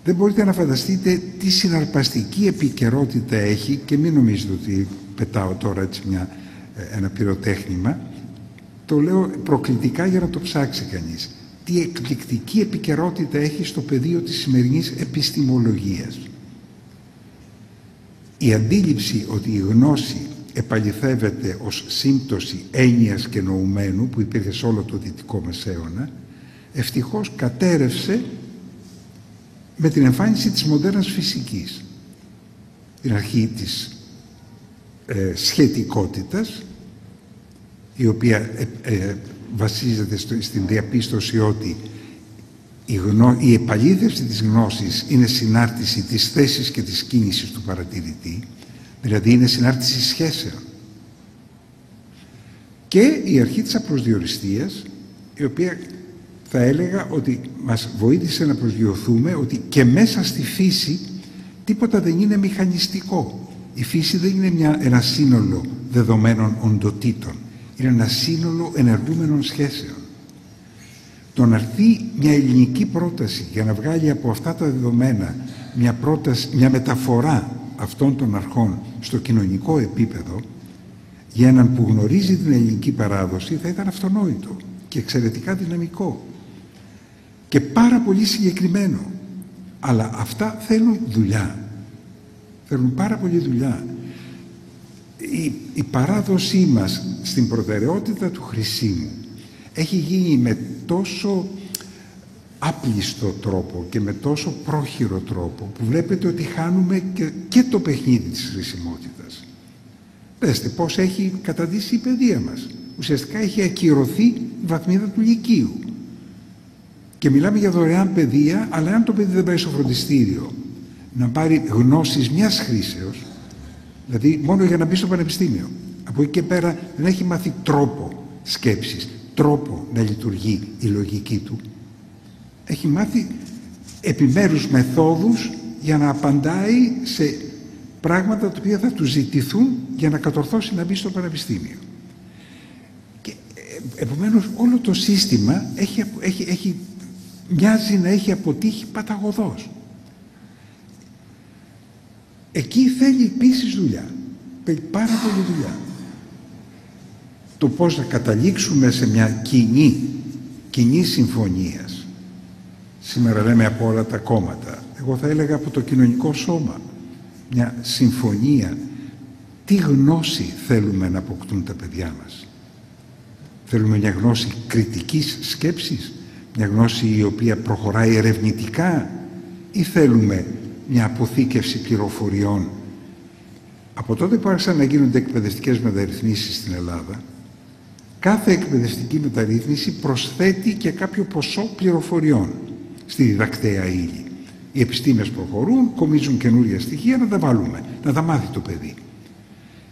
Δεν μπορείτε να φανταστείτε τι συναρπαστική επικαιρότητα έχει, και μην νομίζετε ότι πετάω τώρα έτσι ένα πυροτέχνημα. Το λέω προκλητικά για να το ψάξει κανείς. Τι εκπληκτική επικαιρότητα έχει στο πεδίο της σημερινής επιστημολογίας. Η αντίληψη ότι η γνώση επαληθεύεται ως σύμπτωση έννοιας και νοουμένου, που υπήρχε σε όλο το δυτικό μεσαίωνα, ευτυχώς κατέρευσε με την εμφάνιση της μοντέρνας φυσικής. Την αρχή της σχετικότητας, η οποία βασίζεται στην διαπίστωση ότι η επαλήθευση της γνώσης είναι συνάρτηση της θέσης και της κίνησης του παρατηρητή, δηλαδή είναι συνάρτηση σχέσεων. Και η αρχή της απροσδιοριστίας, η οποία θα έλεγα ότι μας βοήθησε να προσγειωθούμε ότι και μέσα στη φύση τίποτα δεν είναι μηχανιστικό. Η φύση δεν είναι ένα σύνολο δεδομένων οντοτήτων. Είναι ένα σύνολο ενεργούμενων σχέσεων. Το να έρθει μια ελληνική πρόταση για να βγάλει από αυτά τα δεδομένα μια μεταφορά αυτών των αρχών στο κοινωνικό επίπεδο, για έναν που γνωρίζει την ελληνική παράδοση, θα ήταν αυτονόητο και εξαιρετικά δυναμικό και πάρα πολύ συγκεκριμένο. Αλλά αυτά θέλουν δουλειά. Θέλουν πάρα πολύ δουλειά. Η παράδοσή μας στην προτεραιότητα του χρησίμου έχει γίνει με τόσο άπλιστο τρόπο και με τόσο πρόχειρο τρόπο, που βλέπετε ότι χάνουμε και το παιχνίδι της χρησιμότητας. Δέστε πώς έχει καταντήσει η παιδεία μας. Ουσιαστικά έχει ακυρωθεί η βαθμίδα του λυκείου. Και μιλάμε για δωρεάν παιδεία, αλλά αν το παιδί δεν πάει στο φροντιστήριο να πάρει γνώσεις μιας χρήσεως, δηλαδή μόνο για να μπει στο πανεπιστήμιο, από εκεί και πέρα δεν έχει μάθει τρόπο σκέψης, τρόπο να λειτουργεί η λογική του. Έχει μάθει επιμέρους μεθόδους για να απαντάει σε πράγματα τα οποία θα του ζητηθούν για να κατορθώσει να μπει στο πανεπιστήμιο. Και επομένως όλο το σύστημα μοιάζει να έχει αποτύχει παταγωδώς. Εκεί θέλει επίσης δουλειά. Θέλει πάρα πολύ δουλειά. Το πώς να καταλήξουμε σε μια κοινή συμφωνίας. Σήμερα λέμε από όλα τα κόμματα. Εγώ θα έλεγα από το κοινωνικό σώμα. Μια συμφωνία. Τι γνώση θέλουμε να αποκτούν τα παιδιά μας. Θέλουμε μια γνώση κριτικής σκέψης, μια γνώση η οποία προχωράει ερευνητικά, ή θέλουμε μια αποθήκευση πληροφοριών. Από τότε που άρχισαν να γίνονται εκπαιδευτικές μεταρρυθμίσεις στην Ελλάδα, κάθε εκπαιδευτική μεταρρύθμιση προσθέτει και κάποιο ποσό πληροφοριών στη διδακτέα ύλη. Οι επιστήμες προχωρούν, κομίζουν καινούργια στοιχεία, να τα βάλουμε, να τα μάθει το παιδί.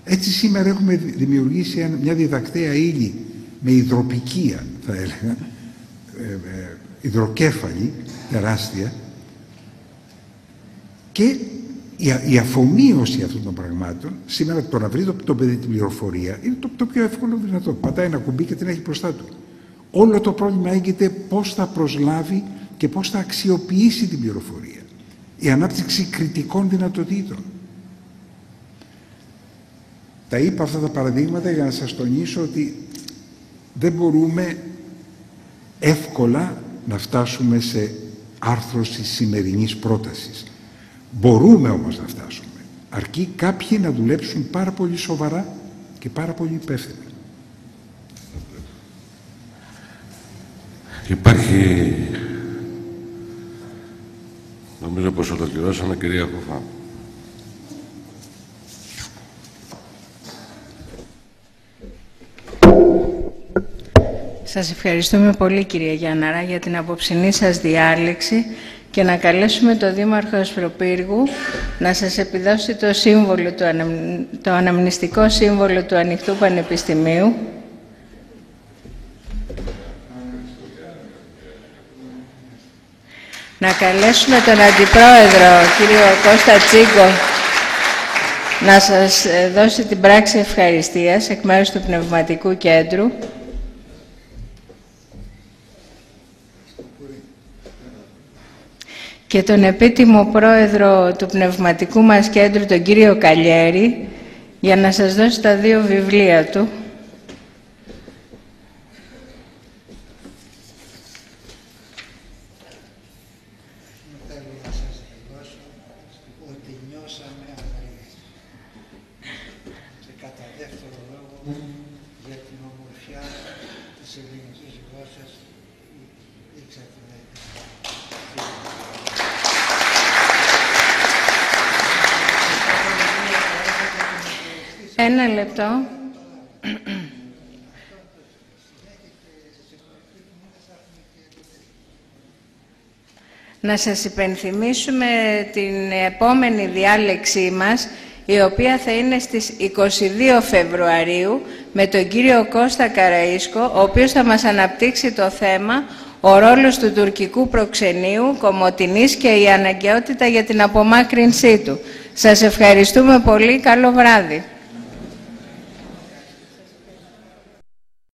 Έτσι σήμερα έχουμε δημιουργήσει μια διδακτέα ύλη με υδροπικία, θα έλεγα, υδροκέφαλη, τεράστια, και η αφομοίωση αυτών των πραγμάτων, σήμερα το να βρει το παιδί την πληροφορία είναι το πιο εύκολο δυνατό. Πατάει ένα κουμπί και την έχει μπροστά του. Όλο το πρόβλημα έγκυται πώς θα προσλάβει και πώς θα αξιοποιήσει την πληροφορία. Η ανάπτυξη κριτικών δυνατοτήτων. Τα είπα αυτά τα παραδείγματα για να σας τονίσω ότι δεν μπορούμε εύκολα να φτάσουμε σε άρθρωση σημερινής πρότασης. Μπορούμε όμως να φτάσουμε. Αρκεί κάποιοι να δουλέψουν πάρα πολύ σοβαρά και πάρα πολύ υπεύθυνα. Υπάρχει, νομίζω πως ολοκληρώσαμε, κυρία Κούφα. Σας ευχαριστούμε πολύ, κυρία Γιανναρά, για την απόψινή σας διάλεξη, και να καλέσουμε τον Δήμαρχο Ασπροπύργου να σας επιδώσει το αναμνηστικό σύμβολο του Ανοιχτού Πανεπιστημίου. Να καλέσουμε τον Αντιπρόεδρο, κύριο Κώστα Τσίγκο, να σας δώσει την πράξη ευχαριστίας εκ μέρους του Πνευματικού Κέντρου. και τον επίτιμο πρόεδρο του πνευματικού μας κέντρου, τον κύριο Καλιέρη, για να σας δώσει τα 2 βιβλία του. Ένα λεπτό. Να σας υπενθυμίσουμε την επόμενη διάλεξή μας, η οποία θα είναι στις 22 Φεβρουαρίου, με τον κύριο Κώστα Καραΐσκο, ο οποίος θα μας αναπτύξει το θέμα «Ο ρόλος του τουρκικού προξενείου Κομοτηνής και η αναγκαιότητα για την απομάκρυνσή του». Σας ευχαριστούμε πολύ. Καλό βράδυ.